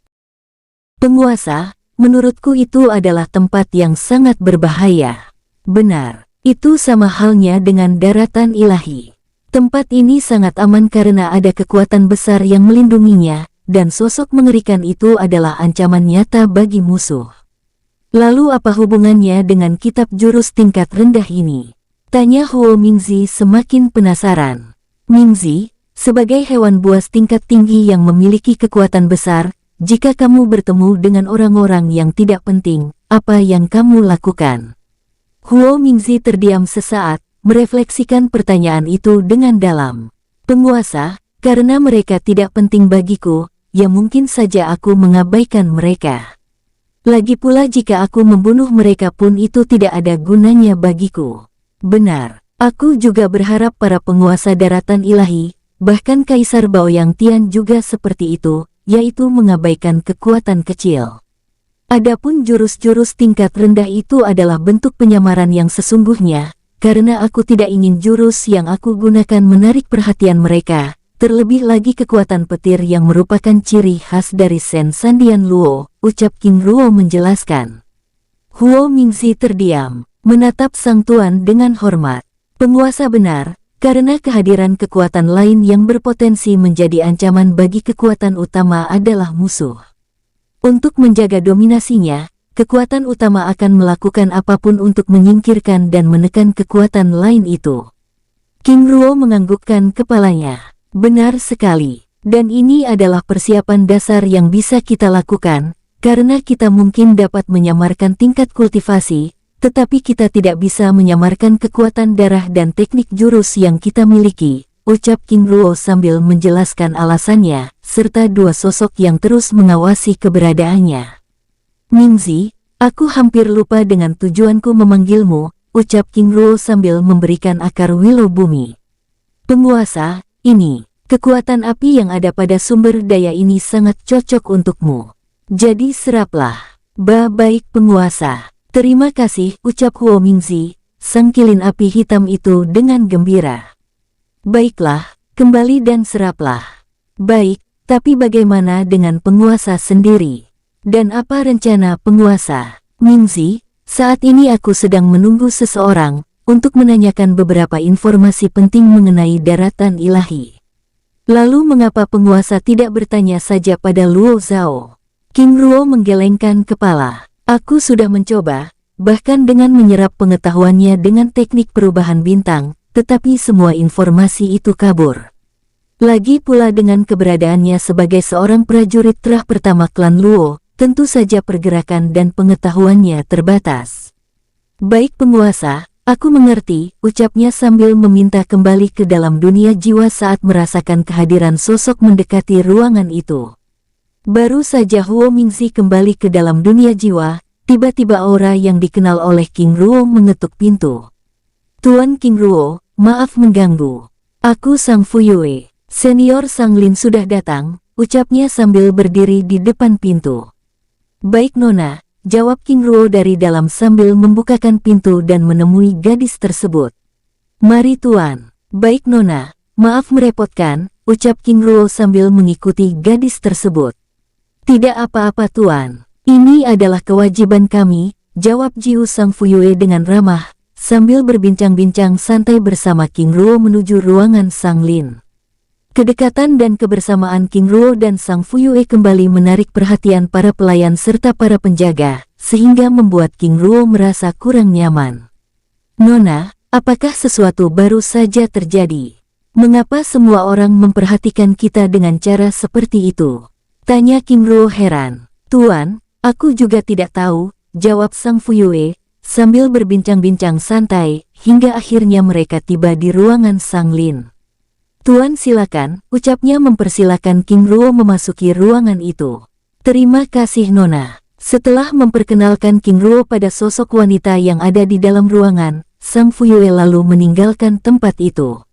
Penguasa, menurutku itu adalah tempat yang sangat berbahaya. Benar, itu sama halnya dengan daratan ilahi. Tempat ini sangat aman karena ada kekuatan besar yang melindunginya, dan sosok mengerikan itu adalah ancaman nyata bagi musuh. Lalu apa hubungannya dengan kitab jurus tingkat rendah ini? Tanya Huo Mingzi semakin penasaran. Mingzi, sebagai hewan buas tingkat tinggi yang memiliki kekuatan besar, jika kamu bertemu dengan orang-orang yang tidak penting, apa yang kamu lakukan? Huo Mingzi terdiam sesaat, merefleksikan pertanyaan itu dengan dalam. Penguasa, karena mereka tidak penting bagiku, ya mungkin saja aku mengabaikan mereka. Lagi pula jika aku membunuh mereka pun itu tidak ada gunanya bagiku. Benar, aku juga berharap para penguasa daratan ilahi, bahkan Kaisar Baoyang Tian juga seperti itu, yaitu mengabaikan kekuatan kecil. Adapun jurus-jurus tingkat rendah itu adalah bentuk penyamaran yang sesungguhnya, karena aku tidak ingin jurus yang aku gunakan menarik perhatian mereka. Terlebih lagi kekuatan petir yang merupakan ciri khas dari Sen Sandian Luo, ucap King Ruo menjelaskan. Huo Mingzi terdiam, menatap sang tuan dengan hormat. Penguasa benar, karena kehadiran kekuatan lain yang berpotensi menjadi ancaman bagi kekuatan utama adalah musuh. Untuk menjaga dominasinya, kekuatan utama akan melakukan apapun untuk menyingkirkan dan menekan kekuatan lain itu. King Ruo menganggukkan kepalanya. Benar sekali. Dan ini adalah persiapan dasar yang bisa kita lakukan, karena kita mungkin dapat menyamarkan tingkat kultivasi, tetapi kita tidak bisa menyamarkan kekuatan darah dan teknik jurus yang kita miliki, ucap King Ruo sambil menjelaskan alasannya, serta dua sosok yang terus mengawasi keberadaannya. Mingzi, aku hampir lupa dengan tujuanku memanggilmu, ucap King Ruo sambil memberikan akar willow bumi. Penguasa, ini. Kekuatan api yang ada pada sumber daya ini sangat cocok untukmu. Jadi seraplah. Baik penguasa. Terima kasih, ucap Huo Mingzi, sang kilin api hitam itu dengan gembira. Baiklah, kembali dan seraplah. Baik, tapi bagaimana dengan penguasa sendiri? Dan apa rencana penguasa? Mingzi, saat ini aku sedang menunggu seseorang untuk menanyakan beberapa informasi penting mengenai daratan ilahi. Lalu mengapa penguasa tidak bertanya saja pada Luo Zhao? King Ruo menggelengkan kepala. Aku sudah mencoba, bahkan dengan menyerap pengetahuannya dengan teknik perubahan bintang, tetapi semua informasi itu kabur. Lagi pula dengan keberadaannya sebagai seorang prajurit terah pertama klan Luo, tentu saja pergerakan dan pengetahuannya terbatas. Baik penguasa, aku mengerti, ucapnya sambil meminta kembali ke dalam dunia jiwa saat merasakan kehadiran sosok mendekati ruangan itu. Baru saja Huo Mingzi kembali ke dalam dunia jiwa, tiba-tiba aura yang dikenal oleh King Ruo mengetuk pintu. Tuan King Ruo, maaf mengganggu. Aku Sang Fuyue, senior Sang Lin sudah datang, ucapnya sambil berdiri di depan pintu. Baik Nona, jawab King Ruo dari dalam sambil membukakan pintu dan menemui gadis tersebut. Mari Tuan. Baik Nona, maaf merepotkan, ucap King Ruo sambil mengikuti gadis tersebut. Tidak apa-apa Tuan. Ini adalah kewajiban kami, jawab Jiu Sang Fuyue dengan ramah, sambil berbincang-bincang santai bersama King Ruo menuju ruangan Sang Lin. Kedekatan dan kebersamaan King Ruo dan Sang Fuyue kembali menarik perhatian para pelayan serta para penjaga, sehingga membuat King Ruo merasa kurang nyaman. Nona, apakah sesuatu baru saja terjadi? Mengapa semua orang memperhatikan kita dengan cara seperti itu? Tanya King Ruo heran. Tuan, aku juga tidak tahu, jawab Sang Fuyue, sambil berbincang-bincang santai, hingga akhirnya mereka tiba di ruangan Sang Lin. Tuan silakan, ucapnya mempersilakan King Ruo memasuki ruangan itu. Terima kasih Nona. Setelah memperkenalkan King Ruo pada sosok wanita yang ada di dalam ruangan, Sang Fuyue lalu meninggalkan tempat itu.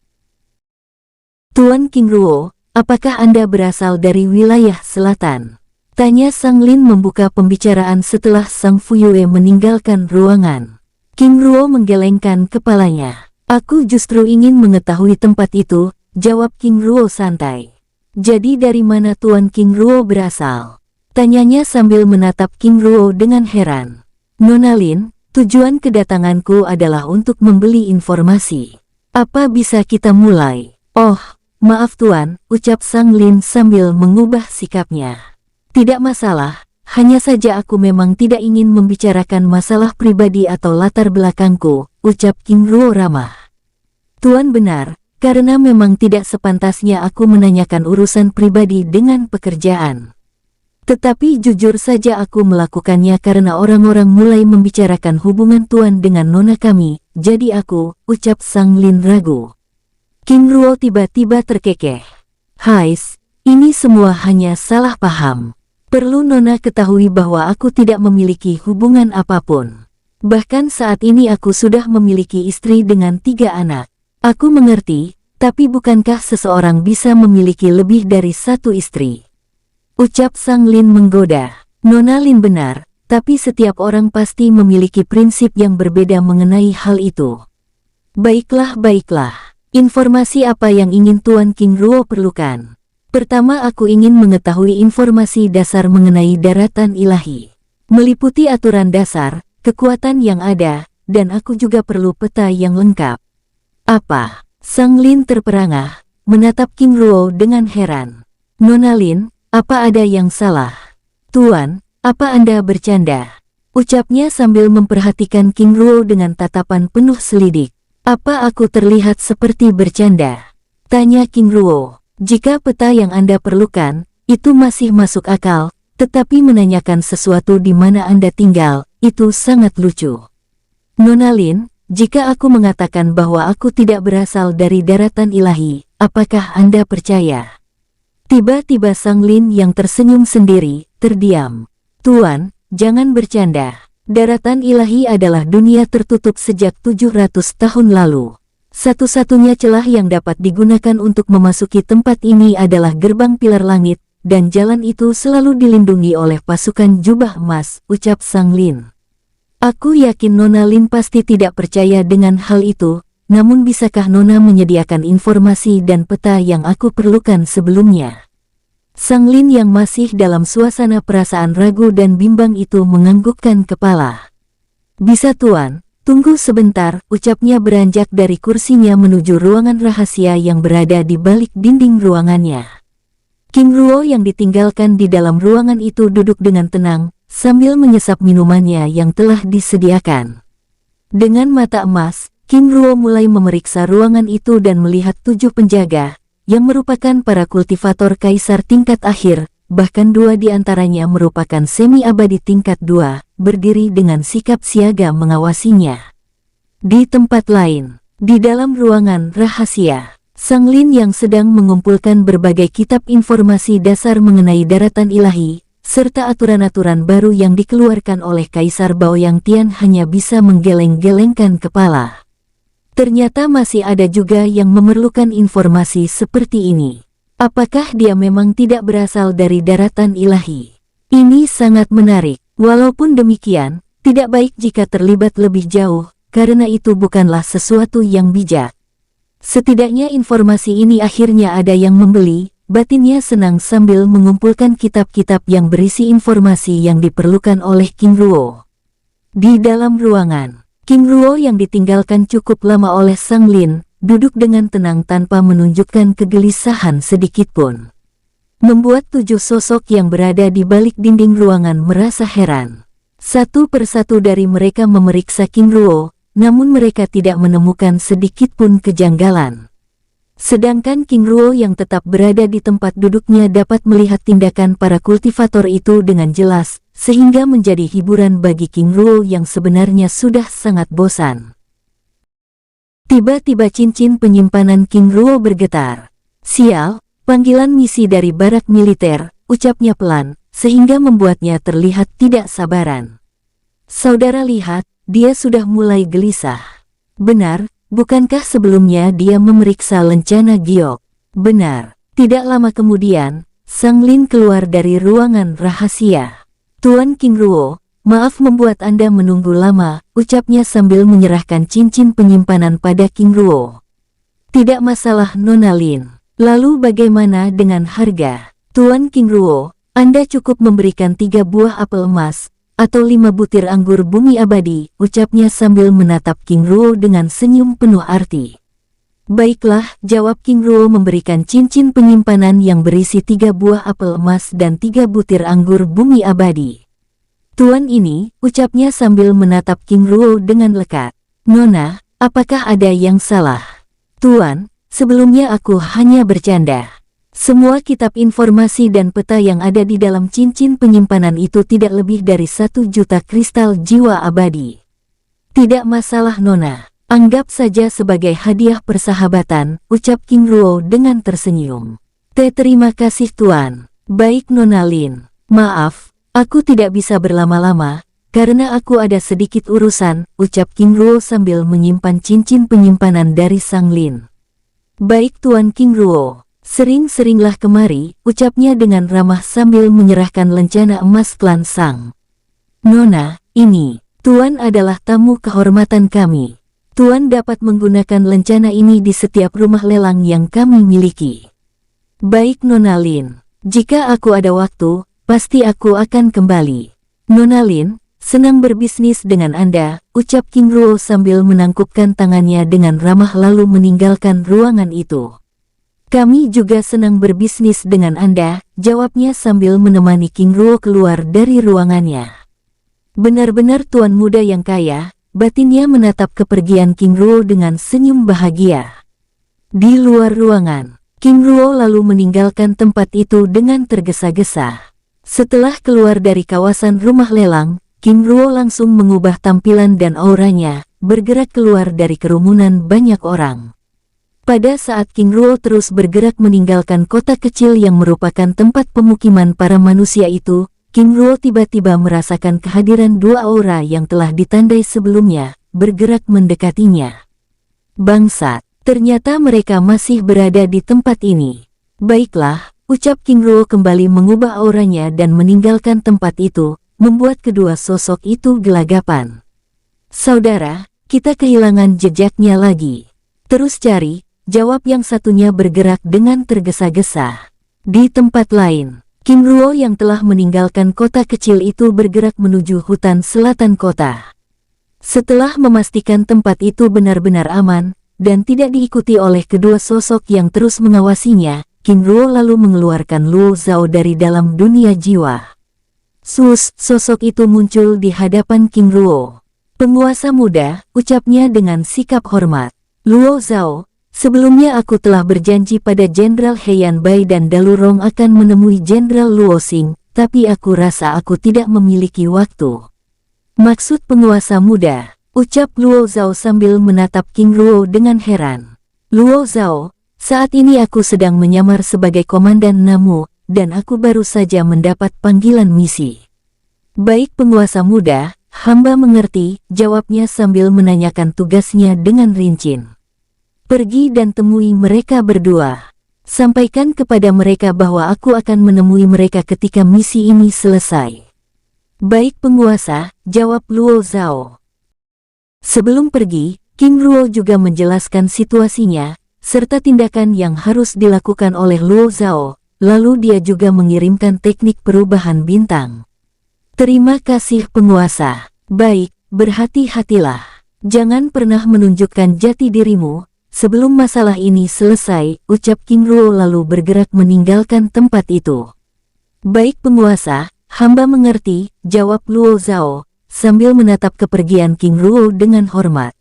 Tuan King Ruo, apakah Anda berasal dari wilayah selatan? Tanya Sang Lin membuka pembicaraan setelah Sang Fuyue meninggalkan ruangan. King Ruo menggelengkan kepalanya. Aku justru ingin mengetahui tempat itu, jawab King Ruo santai. Jadi dari mana Tuan King Ruo berasal? Tanyanya sambil menatap King Ruo dengan heran. Nona Lin, tujuan kedatanganku adalah untuk membeli informasi. Apa bisa kita mulai? Oh, maaf Tuan, ucap Sang Lin sambil mengubah sikapnya. Tidak masalah, hanya saja aku memang tidak ingin membicarakan masalah pribadi atau latar belakangku, ucap King Ruo ramah. Tuan benar. Karena memang tidak sepantasnya aku menanyakan urusan pribadi dengan pekerjaan. Tetapi jujur saja aku melakukannya karena orang-orang mulai membicarakan hubungan Tuan dengan Nona kami, jadi aku, ucap Sang Lin ragu. King Ruo tiba-tiba terkekeh. Hais, ini semua hanya salah paham. Perlu Nona ketahui bahwa aku tidak memiliki hubungan apapun. Bahkan saat ini aku sudah memiliki istri dengan 3 anak. Aku mengerti, tapi bukankah seseorang bisa memiliki lebih dari 1 istri? Ucap Sang Lin menggoda. Nona Lin benar, tapi setiap orang pasti memiliki prinsip yang berbeda mengenai hal itu. Baiklah. Informasi apa yang ingin Tuan King Ruo perlukan? Pertama aku ingin mengetahui informasi dasar mengenai daratan ilahi. Meliputi aturan dasar, kekuatan yang ada, dan aku juga perlu peta yang lengkap. Apa? Sang Lin terperangah, menatap King Ruo dengan heran. Nona Lin, apa ada yang salah? Tuan, apa Anda bercanda? ucapnya sambil memperhatikan King Ruo dengan tatapan penuh selidik. Apa aku terlihat seperti bercanda? Tanya King Ruo. Jika peta yang Anda perlukan, itu masih masuk akal, tetapi menanyakan sesuatu di mana Anda tinggal, itu sangat lucu. Nona Lin, jika aku mengatakan bahwa aku tidak berasal dari daratan ilahi, apakah Anda percaya? Tiba-tiba Sang Lin yang tersenyum sendiri, terdiam. Tuan, jangan bercanda. Daratan ilahi adalah dunia tertutup sejak 700 tahun lalu. Satu-satunya celah yang dapat digunakan untuk memasuki tempat ini adalah gerbang pilar langit, dan jalan itu selalu dilindungi oleh pasukan jubah emas, ucap Sang Lin. Aku yakin Nona Lin pasti tidak percaya dengan hal itu, namun bisakah Nona menyediakan informasi dan peta yang aku perlukan sebelumnya? Sang Lin yang masih dalam suasana perasaan ragu dan bimbang itu menganggukkan kepala. Bisa Tuan. Tunggu sebentar, ucapnya beranjak dari kursinya menuju ruangan rahasia yang berada di balik dinding ruangannya. King Ruo yang ditinggalkan di dalam ruangan itu duduk dengan tenang, sambil menyesap minumannya yang telah disediakan. Dengan mata emas, King Ruo mulai memeriksa ruangan itu dan melihat 7 penjaga, yang merupakan para kultivator kaisar tingkat akhir, bahkan 2 di antaranya merupakan semi-abadi tingkat 2, berdiri dengan sikap siaga mengawasinya. Di tempat lain, di dalam ruangan rahasia, Sang Lin yang sedang mengumpulkan berbagai kitab informasi dasar mengenai daratan ilahi, serta aturan-aturan baru yang dikeluarkan oleh Kaisar Baoyang Tian hanya bisa menggeleng-gelengkan kepala. Ternyata masih ada juga yang memerlukan informasi seperti ini. Apakah dia memang tidak berasal dari daratan ilahi? Ini sangat menarik. Walaupun demikian, tidak baik jika terlibat lebih jauh, karena itu bukanlah sesuatu yang bijak. Setidaknya informasi ini akhirnya ada yang membeli, batinnya senang sambil mengumpulkan kitab-kitab yang berisi informasi yang diperlukan oleh King Ruo. Di dalam ruangan, King Ruo yang ditinggalkan cukup lama oleh Sang Lin, duduk dengan tenang tanpa menunjukkan kegelisahan sedikitpun. Membuat 7 sosok yang berada di balik dinding ruangan merasa heran. Satu persatu dari mereka memeriksa King Ruo, namun mereka tidak menemukan sedikitpun kejanggalan. Sedangkan King Ruo yang tetap berada di tempat duduknya dapat melihat tindakan para kultivator itu dengan jelas, sehingga menjadi hiburan bagi King Ruo yang sebenarnya sudah sangat bosan. Tiba-tiba cincin penyimpanan King Ruo bergetar. Sial! Panggilan misi dari barak militer, ucapnya pelan, sehingga membuatnya terlihat tidak sabaran. Saudara lihat, dia sudah mulai gelisah. Benar, bukankah sebelumnya dia memeriksa lencana giok? Benar. Tidak lama kemudian, Sang Lin keluar dari ruangan rahasia. Tuan King Ruo, maaf membuat Anda menunggu lama, ucapnya sambil menyerahkan cincin penyimpanan pada King Ruo. Tidak masalah Nona Lin. Lalu bagaimana dengan harga? Tuan King Ruo, Anda cukup memberikan 3 buah apel emas, atau 5 butir anggur bumi abadi, ucapnya sambil menatap King Ruo dengan senyum penuh arti. Baiklah, jawab King Ruo memberikan cincin penyimpanan yang berisi 3 buah apel emas dan 3 butir anggur bumi abadi. Tuan ini, ucapnya sambil menatap King Ruo dengan lekat. Nona, apakah ada yang salah? Tuan, sebelumnya aku hanya bercanda. Semua kitab informasi dan peta yang ada di dalam cincin penyimpanan itu tidak lebih dari 1 juta kristal jiwa abadi. Tidak masalah Nona, anggap saja sebagai hadiah persahabatan, ucap King Ruo dengan tersenyum. Terima kasih Tuan. Baik Nona Lin, maaf, aku tidak bisa berlama-lama, karena aku ada sedikit urusan, ucap King Ruo sambil menyimpan cincin penyimpanan dari Sang Lin. Baik Tuan King Ruo, sering-seringlah kemari, ucapnya dengan ramah sambil menyerahkan lencana emas klan Sang. Nona, ini, Tuan adalah tamu kehormatan kami. Tuan dapat menggunakan lencana ini di setiap rumah lelang yang kami miliki. Baik Nona Lin, jika aku ada waktu, pasti aku akan kembali. Nona Lin, senang berbisnis dengan Anda, ucap King Ruo sambil menangkupkan tangannya dengan ramah lalu meninggalkan ruangan itu. Kami juga senang berbisnis dengan Anda, jawabnya sambil menemani King Ruo keluar dari ruangannya. Benar-benar tuan muda yang kaya, batinnya menatap kepergian King Ruo dengan senyum bahagia. Di luar ruangan, King Ruo lalu meninggalkan tempat itu dengan tergesa-gesa. Setelah keluar dari kawasan rumah lelang, King Ruo langsung mengubah tampilan dan auranya, bergerak keluar dari kerumunan banyak orang. Pada saat King Ruo terus bergerak meninggalkan kota kecil yang merupakan tempat pemukiman para manusia itu, King Ruo tiba-tiba merasakan kehadiran dua aura yang telah ditandai sebelumnya, bergerak mendekatinya. Bangsat, ternyata mereka masih berada di tempat ini. Baiklah, ucap King Ruo kembali mengubah auranya dan meninggalkan tempat itu, membuat kedua sosok itu gelagapan. Saudara, kita kehilangan jejaknya lagi. Terus cari, jawab yang satunya bergerak dengan tergesa-gesa. Di tempat lain, King Ruo yang telah meninggalkan kota kecil itu bergerak menuju hutan selatan kota. Setelah memastikan tempat itu benar-benar aman, dan tidak diikuti oleh kedua sosok yang terus mengawasinya, King Ruo lalu mengeluarkan Luo Zhao dari dalam dunia jiwa. Sosok itu muncul di hadapan King Ruo. Penguasa muda, ucapnya dengan sikap hormat. Luo Zhao, sebelumnya aku telah berjanji pada Jenderal Heian Bai dan Dalurong akan menemui Jenderal Luo Xing, tapi aku rasa aku tidak memiliki waktu. Maksud penguasa muda, ucap Luo Zhao sambil menatap King Ruo dengan heran. Luo Zhao, saat ini aku sedang menyamar sebagai komandan Namu, dan aku baru saja mendapat panggilan misi. Baik penguasa muda, hamba mengerti, jawabnya sambil menanyakan tugasnya dengan rinci. Pergi dan temui mereka berdua. Sampaikan kepada mereka bahwa aku akan menemui mereka ketika misi ini selesai. Baik penguasa, jawab Luo Zhao. Sebelum pergi, King Ruo juga menjelaskan situasinya, serta tindakan yang harus dilakukan oleh Luo Zhao, lalu dia juga mengirimkan teknik perubahan bintang. Terima kasih penguasa. Baik, berhati-hatilah. Jangan pernah menunjukkan jati dirimu. Sebelum masalah ini selesai, ucap King Ruo lalu bergerak meninggalkan tempat itu. Baik penguasa, hamba mengerti, jawab Luo Zhao, sambil menatap kepergian King Ruo dengan hormat.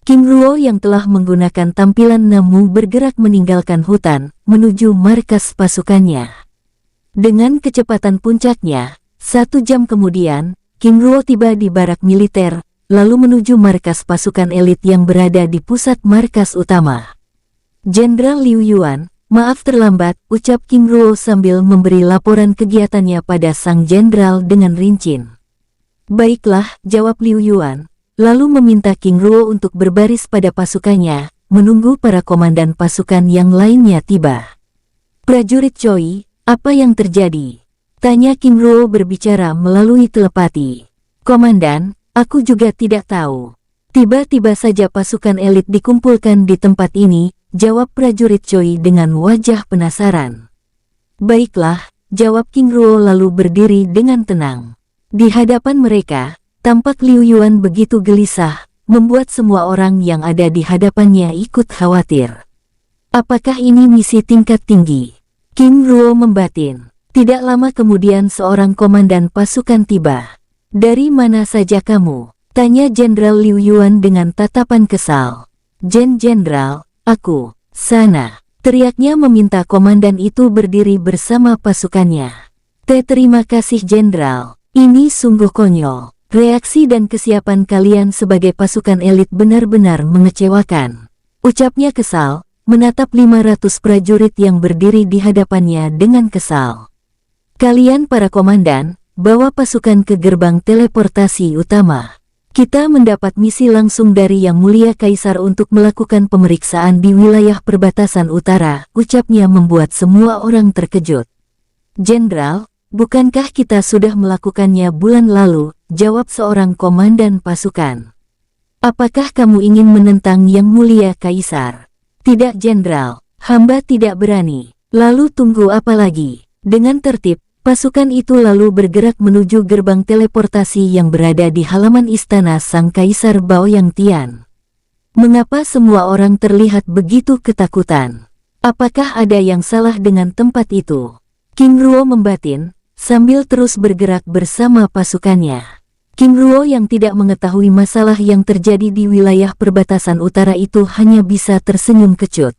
King Ruo yang telah menggunakan tampilan Namu bergerak meninggalkan hutan, menuju markas pasukannya. Dengan kecepatan puncaknya, 1 jam kemudian, King Ruo tiba di barak militer, lalu menuju markas pasukan elit yang berada di pusat markas utama. Jenderal Liu Yuan, maaf terlambat, ucap King Ruo sambil memberi laporan kegiatannya pada sang jenderal dengan rinci. Baiklah, jawab Liu Yuan, lalu meminta King Ruo untuk berbaris pada pasukannya, menunggu para komandan pasukan yang lainnya tiba. Prajurit Choi, apa yang terjadi? Tanya King Ruo berbicara melalui telepati. Komandan, aku juga tidak tahu. Tiba-tiba saja pasukan elit dikumpulkan di tempat ini, jawab prajurit Choi dengan wajah penasaran. Baiklah, jawab King Ruo lalu berdiri dengan tenang. Di hadapan mereka, tampak Liu Yuan begitu gelisah, membuat semua orang yang ada di hadapannya ikut khawatir. Apakah ini misi tingkat tinggi? King Ruo membatin. Tidak lama kemudian seorang komandan pasukan tiba. Dari mana saja kamu? Tanya Jenderal Liu Yuan dengan tatapan kesal. Jenderal, aku, sana. Teriaknya meminta komandan itu berdiri bersama pasukannya. Terima kasih Jenderal. Ini sungguh konyol. Reaksi dan kesiapan kalian sebagai pasukan elit benar-benar mengecewakan. Ucapnya kesal, menatap 500 prajurit yang berdiri di hadapannya dengan kesal. Kalian para komandan, bawa pasukan ke gerbang teleportasi utama. Kita mendapat misi langsung dari Yang Mulia Kaisar untuk melakukan pemeriksaan di wilayah perbatasan utara, ucapnya membuat semua orang terkejut. Jenderal, bukankah kita sudah melakukannya bulan lalu, jawab seorang komandan pasukan. Apakah kamu ingin menentang Yang Mulia Kaisar? Tidak Jenderal, hamba tidak berani. Lalu tunggu apa lagi? Dengan tertib, pasukan itu lalu bergerak menuju gerbang teleportasi yang berada di halaman istana Sang Kaisar Baoyang Tian. Mengapa semua orang terlihat begitu ketakutan? Apakah ada yang salah dengan tempat itu? King Ruo membatin, sambil terus bergerak bersama pasukannya. King Ruo yang tidak mengetahui masalah yang terjadi di wilayah perbatasan utara itu hanya bisa tersenyum kecut.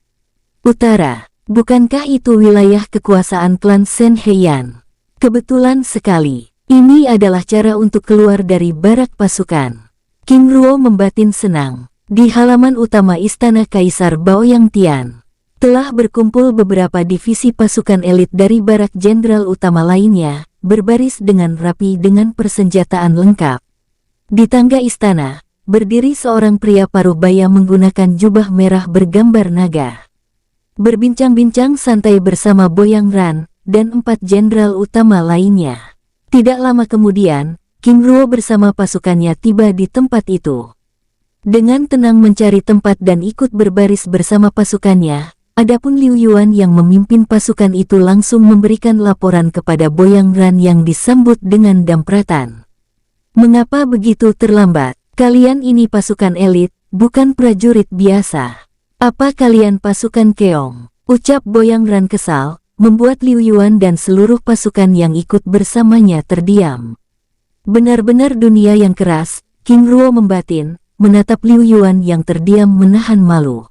Utara, bukankah itu wilayah kekuasaan klan Shen Heian? Kebetulan sekali, ini adalah cara untuk keluar dari barak pasukan. King Ruo membatin senang. Di halaman utama Istana Kaisar Baoyang Tian, telah berkumpul beberapa divisi pasukan elit dari barak jenderal utama lainnya, berbaris dengan rapi dengan persenjataan lengkap. Di tangga istana, berdiri seorang pria paruh baya menggunakan jubah merah bergambar naga. Berbincang-bincang santai bersama Boyang Ran dan 4 jenderal utama lainnya. Tidak lama kemudian, King Ruo bersama pasukannya tiba di tempat itu. Dengan tenang mencari tempat dan ikut berbaris bersama pasukannya, adapun Liu Yuan yang memimpin pasukan itu langsung memberikan laporan kepada Boyang Ran yang disambut dengan dampratan. Mengapa begitu terlambat? Kalian ini pasukan elit, bukan prajurit biasa. Apa kalian pasukan keong? Ucap Boyang Ran kesal, membuat Liu Yuan dan seluruh pasukan yang ikut bersamanya terdiam. Benar-benar dunia yang keras, King Ruo membatin, menatap Liu Yuan yang terdiam menahan malu.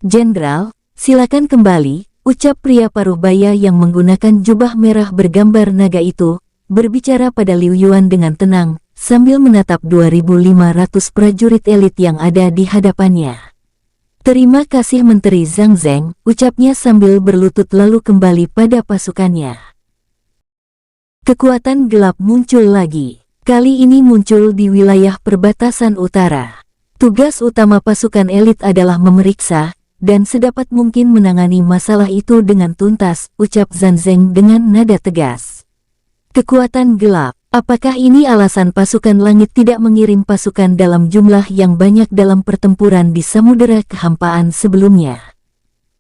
Jenderal, silakan kembali, ucap pria paruh baya yang menggunakan jubah merah bergambar naga itu, berbicara pada Liu Yuan dengan tenang, sambil menatap 2.500 prajurit elit yang ada di hadapannya. Terima kasih Menteri Zhang Zeng, ucapnya sambil berlutut lalu kembali pada pasukannya. Kekuatan gelap muncul lagi. Kali ini muncul di wilayah perbatasan utara. Tugas utama pasukan elit adalah memeriksa, dan sedapat mungkin menangani masalah itu dengan tuntas, ucap Zhang Zeng dengan nada tegas. Kekuatan gelap, apakah ini alasan pasukan langit tidak mengirim pasukan dalam jumlah yang banyak dalam pertempuran di Samudera Kehampaan sebelumnya?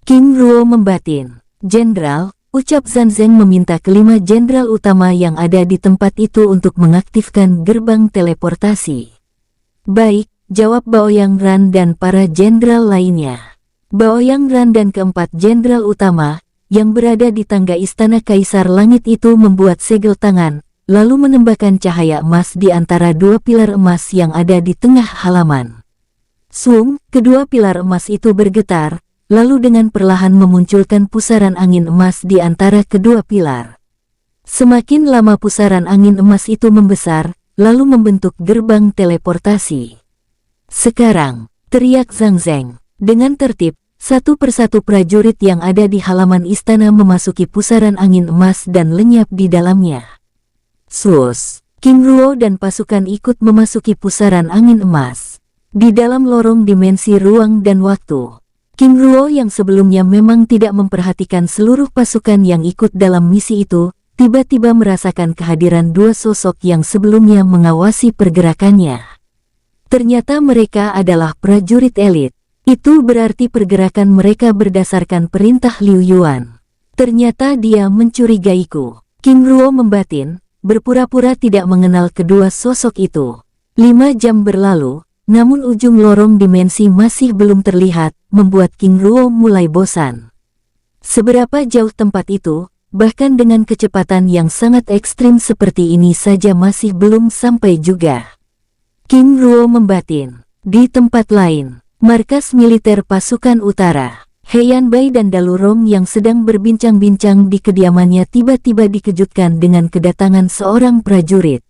King Ruo membatin. Jenderal, ucap Zhang Zeng meminta kelima jenderal utama yang ada di tempat itu untuk mengaktifkan gerbang teleportasi. Baik, jawab Baoyang Ran dan para jenderal lainnya. Baoyang Ran dan keempat jenderal utama, yang berada di tangga Istana Kaisar Langit itu membuat segel tangan, lalu menembakkan cahaya emas di antara 2 pilar emas yang ada di tengah halaman. Swung, kedua pilar emas itu bergetar, lalu dengan perlahan memunculkan pusaran angin emas di antara kedua pilar. Semakin lama pusaran angin emas itu membesar, lalu membentuk gerbang teleportasi. Sekarang, teriak Zhang Zeng. Dengan tertib, satu persatu prajurit yang ada di halaman istana memasuki pusaran angin emas dan lenyap di dalamnya. Sus, King Ruo dan pasukan ikut memasuki pusaran angin emas. Di dalam lorong dimensi ruang dan waktu, King Ruo yang sebelumnya memang tidak memperhatikan seluruh pasukan yang ikut dalam misi itu, tiba-tiba merasakan kehadiran 2 sosok yang sebelumnya mengawasi pergerakannya. Ternyata mereka adalah prajurit elit. Itu berarti pergerakan mereka berdasarkan perintah Liu Yuan. Ternyata dia mencurigaiku. King Ruo membatin, berpura-pura tidak mengenal kedua sosok itu. 5 jam berlalu, namun ujung lorong dimensi masih belum terlihat, membuat King Ruo mulai bosan. Seberapa jauh tempat itu, bahkan dengan kecepatan yang sangat ekstrim seperti ini saja masih belum sampai juga. King Ruo membatin. Di tempat lain, markas militer pasukan utara, Heian Bai dan Dalurong yang sedang berbincang-bincang di kediamannya tiba-tiba dikejutkan dengan kedatangan seorang prajurit.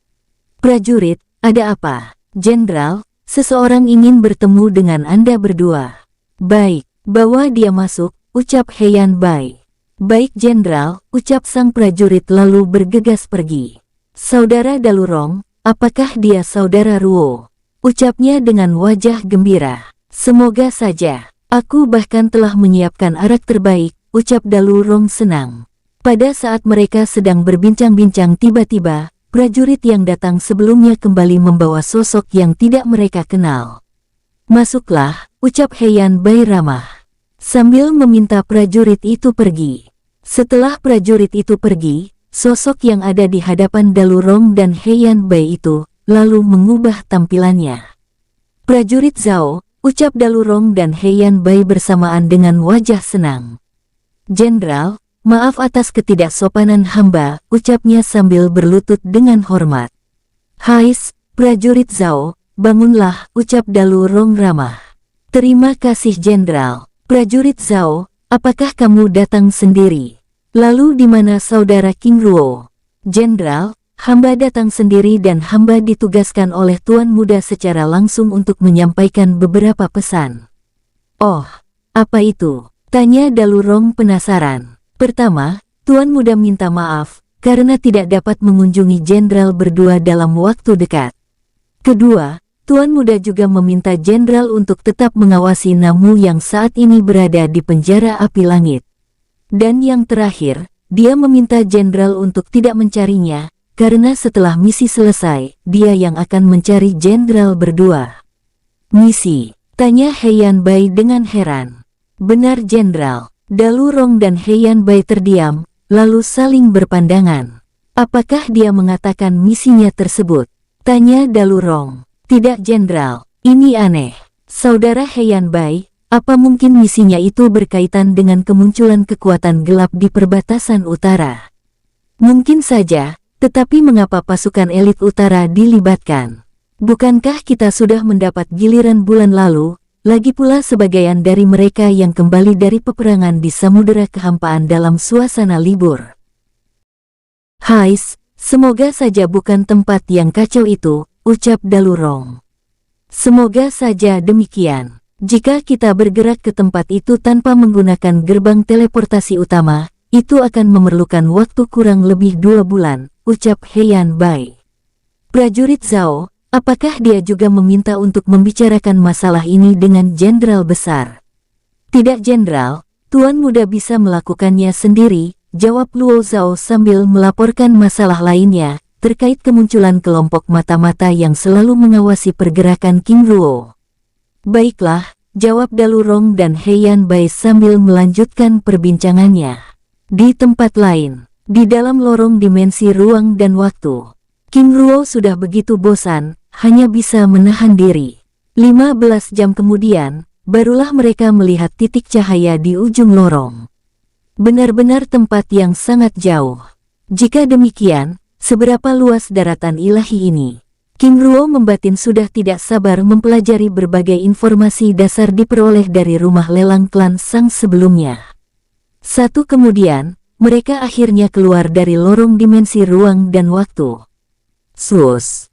Prajurit, ada apa? Jenderal, seseorang ingin bertemu dengan Anda berdua. Baik, bawa dia masuk, ucap Heian Bai. Baik Jenderal, ucap sang prajurit lalu bergegas pergi. Saudara Dalurong, apakah dia saudara Ruo? Ucapnya dengan wajah gembira. Semoga saja, aku bahkan telah menyiapkan arak terbaik, ucap Dalurong senang. Pada saat mereka sedang berbincang-bincang tiba-tiba, prajurit yang datang sebelumnya kembali membawa sosok yang tidak mereka kenal. Masuklah, ucap Heian Bai ramah. Sambil meminta prajurit itu pergi. Setelah prajurit itu pergi, sosok yang ada di hadapan Dalurong dan Heian Bai itu, lalu mengubah tampilannya. Prajurit Zhao, ucap Dalurong dan Heian Bai bersamaan dengan wajah senang. Jenderal, Maaf atas ketidaksopanan hamba, ucapnya sambil berlutut dengan hormat. Hais, prajurit Zhao, bangunlah, ucap Dalu Rong ramah. Terima kasih Jenderal. Prajurit Zhao, apakah kamu datang sendiri? Lalu di mana saudara King Ruo? Jenderal, hamba datang sendiri dan hamba ditugaskan oleh Tuan Muda secara langsung untuk menyampaikan beberapa pesan. Oh, apa itu? Tanya Dalu Rong penasaran. Pertama, Tuan Muda minta maaf karena tidak dapat mengunjungi Jenderal berdua dalam waktu dekat. Kedua, Tuan Muda juga meminta Jenderal untuk tetap mengawasi Namu yang saat ini berada di penjara api langit. Dan yang terakhir, dia meminta Jenderal untuk tidak mencarinya, karena setelah misi selesai, dia yang akan mencari Jenderal berdua. Misi? Tanya Heian Bai dengan heran. Benar Jenderal. Dalu Rong dan Heian Bai terdiam, lalu saling berpandangan. Apakah dia mengatakan misinya tersebut? Tanya Dalu Rong. Tidak Jenderal, ini aneh. Saudara Heian Bai, apa mungkin misinya itu berkaitan dengan kemunculan kekuatan gelap di perbatasan utara? Mungkin saja, tetapi mengapa pasukan elit utara dilibatkan? Bukankah kita sudah mendapat giliran bulan lalu? Lagi pula sebagian dari mereka yang kembali dari peperangan di samudera kehampaan dalam suasana libur. Hais, semoga saja bukan tempat yang kacau itu, ucap Dalu Rong. Semoga saja demikian. Jika kita bergerak ke tempat itu tanpa menggunakan gerbang teleportasi utama, itu akan memerlukan waktu kurang lebih 2 bulan, ucap Heian Bai. Prajurit Zhao, apakah dia juga meminta untuk membicarakan masalah ini dengan Jenderal besar? Tidak Jenderal, Tuan Muda bisa melakukannya sendiri, jawab Luo Zhao sambil melaporkan masalah lainnya, terkait kemunculan kelompok mata-mata yang selalu mengawasi pergerakan King Ruo. Baiklah, jawab Dalu Rong dan Heian Bai sambil melanjutkan perbincangannya. Di tempat lain, di dalam lorong dimensi ruang dan waktu, King Ruo sudah begitu bosan, hanya bisa menahan diri. 15 jam kemudian, barulah mereka melihat titik cahaya di ujung lorong. Benar-benar tempat yang sangat jauh. Jika demikian, seberapa luas daratan ilahi ini? King Ruo membatin sudah tidak sabar mempelajari berbagai informasi dasar diperoleh dari rumah lelang klan Sang sebelumnya. Satu kemudian, mereka akhirnya keluar dari lorong dimensi ruang dan waktu. Sus,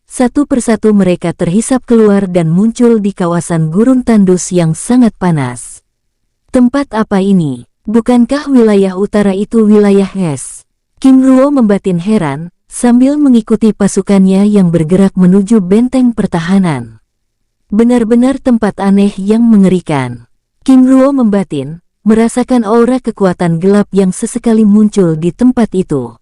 satu persatu mereka terhisap keluar dan muncul di kawasan gurun tandus yang sangat panas. Tempat apa ini? Bukankah wilayah utara itu wilayah es? King Ruo membatin heran, sambil mengikuti pasukannya yang bergerak menuju benteng pertahanan. Benar-benar tempat aneh yang mengerikan. King Ruo membatin, merasakan aura kekuatan gelap yang sesekali muncul di tempat itu.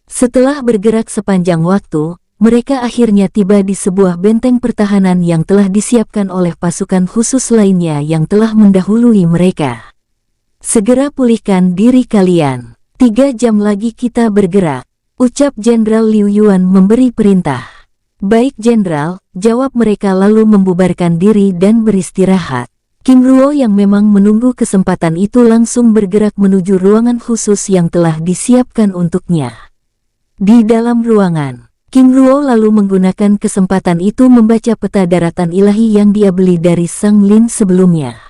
Setelah bergerak sepanjang waktu, mereka akhirnya tiba di sebuah benteng pertahanan yang telah disiapkan oleh pasukan khusus lainnya yang telah mendahului mereka. Segera pulihkan diri kalian. 3 jam lagi kita bergerak, ucap Jenderal Liu Yuan memberi perintah. Baik Jenderal, jawab mereka lalu membubarkan diri dan beristirahat. King Ruo yang memang menunggu kesempatan itu langsung bergerak menuju ruangan khusus yang telah disiapkan untuknya. Di dalam ruangan, King Ruo lalu menggunakan kesempatan itu membaca peta daratan ilahi yang dia beli dari Sang Lin sebelumnya.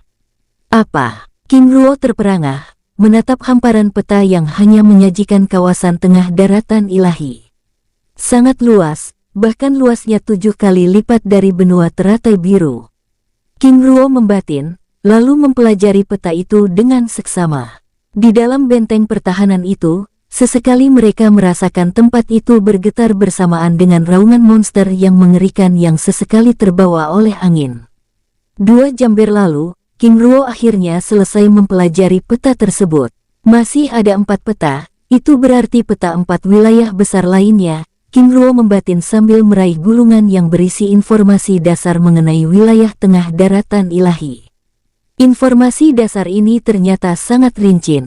Apa? King Ruo terperangah, menatap hamparan peta yang hanya menyajikan kawasan tengah daratan ilahi. Sangat luas, bahkan luasnya 7 kali lipat dari benua teratai biru. King Ruo membatin, lalu mempelajari peta itu dengan seksama. Di dalam benteng pertahanan itu, sesekali mereka merasakan tempat itu bergetar bersamaan dengan raungan monster yang mengerikan yang sesekali terbawa oleh angin. 2 jam berlalu, King Ruo akhirnya selesai mempelajari peta tersebut. Masih ada 4 peta, itu berarti peta 4 wilayah besar lainnya. King Ruo membatin sambil meraih gulungan yang berisi informasi dasar mengenai wilayah tengah daratan ilahi. Informasi dasar ini ternyata sangat rinci.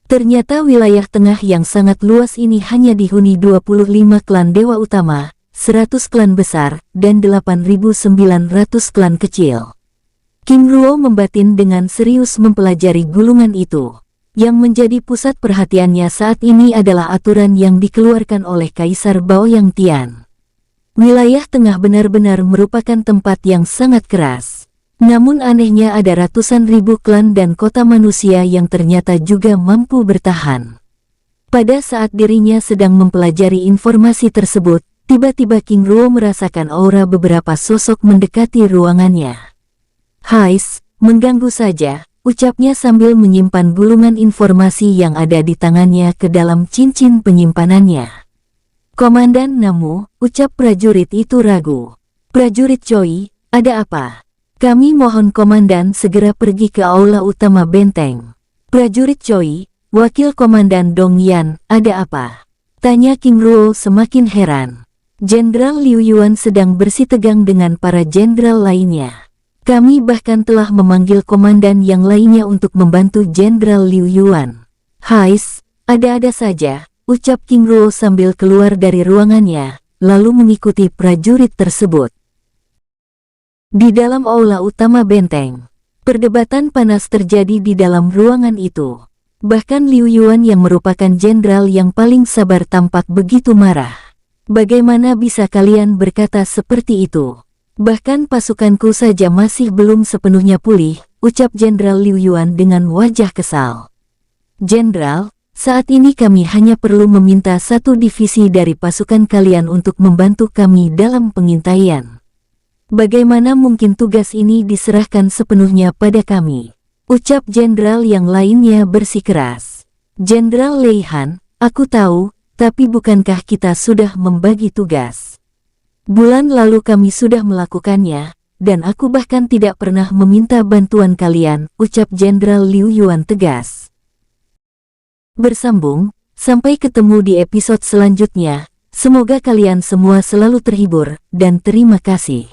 Ternyata wilayah tengah yang sangat luas ini hanya dihuni 25 klan dewa utama, 100 klan besar, dan 8.900 klan kecil. King Ruo membatin dengan serius mempelajari gulungan itu. Yang menjadi pusat perhatiannya saat ini adalah aturan yang dikeluarkan oleh Kaisar Baoyang Tian. Wilayah tengah benar-benar merupakan tempat yang sangat keras. Namun anehnya ada ratusan ribu klan dan kota manusia yang ternyata juga mampu bertahan. Pada saat dirinya sedang mempelajari informasi tersebut, tiba-tiba King Ruo merasakan aura beberapa sosok mendekati ruangannya. "Hais, mengganggu saja," ucapnya sambil menyimpan gulungan informasi yang ada di tangannya ke dalam cincin penyimpanannya. "Komandan Namu," ucap prajurit itu ragu. "Prajurit Choi, ada apa? Kami mohon komandan segera pergi ke aula utama benteng." "Prajurit Choi, wakil komandan Dong Yan, ada apa?" tanya King Ruo semakin heran. Jenderal Liu Yuan sedang bersitegang dengan para jenderal lainnya. "Kami bahkan telah memanggil komandan yang lainnya untuk membantu Jenderal Liu Yuan." "Hais, ada-ada saja," ucap King Ruo sambil keluar dari ruangannya, lalu mengikuti prajurit tersebut. Di dalam aula utama benteng, perdebatan panas terjadi di dalam ruangan itu. Bahkan Liu Yuan yang merupakan jenderal yang paling sabar tampak begitu marah. "Bagaimana bisa kalian berkata seperti itu? Bahkan pasukanku saja masih belum sepenuhnya pulih," ucap Jenderal Liu Yuan dengan wajah kesal. "Jenderal, saat ini kami hanya perlu meminta satu divisi dari pasukan kalian untuk membantu kami dalam pengintaian. Bagaimana mungkin tugas ini diserahkan sepenuhnya pada kami?" ucap jenderal yang lainnya bersikeras. "Jenderal Lei Han, aku tahu, tapi bukankah kita sudah membagi tugas? Bulan lalu kami sudah melakukannya, dan aku bahkan tidak pernah meminta bantuan kalian," ucap Jenderal Liu Yuan tegas. Bersambung, sampai ketemu di episode selanjutnya. Semoga kalian semua selalu terhibur, dan terima kasih.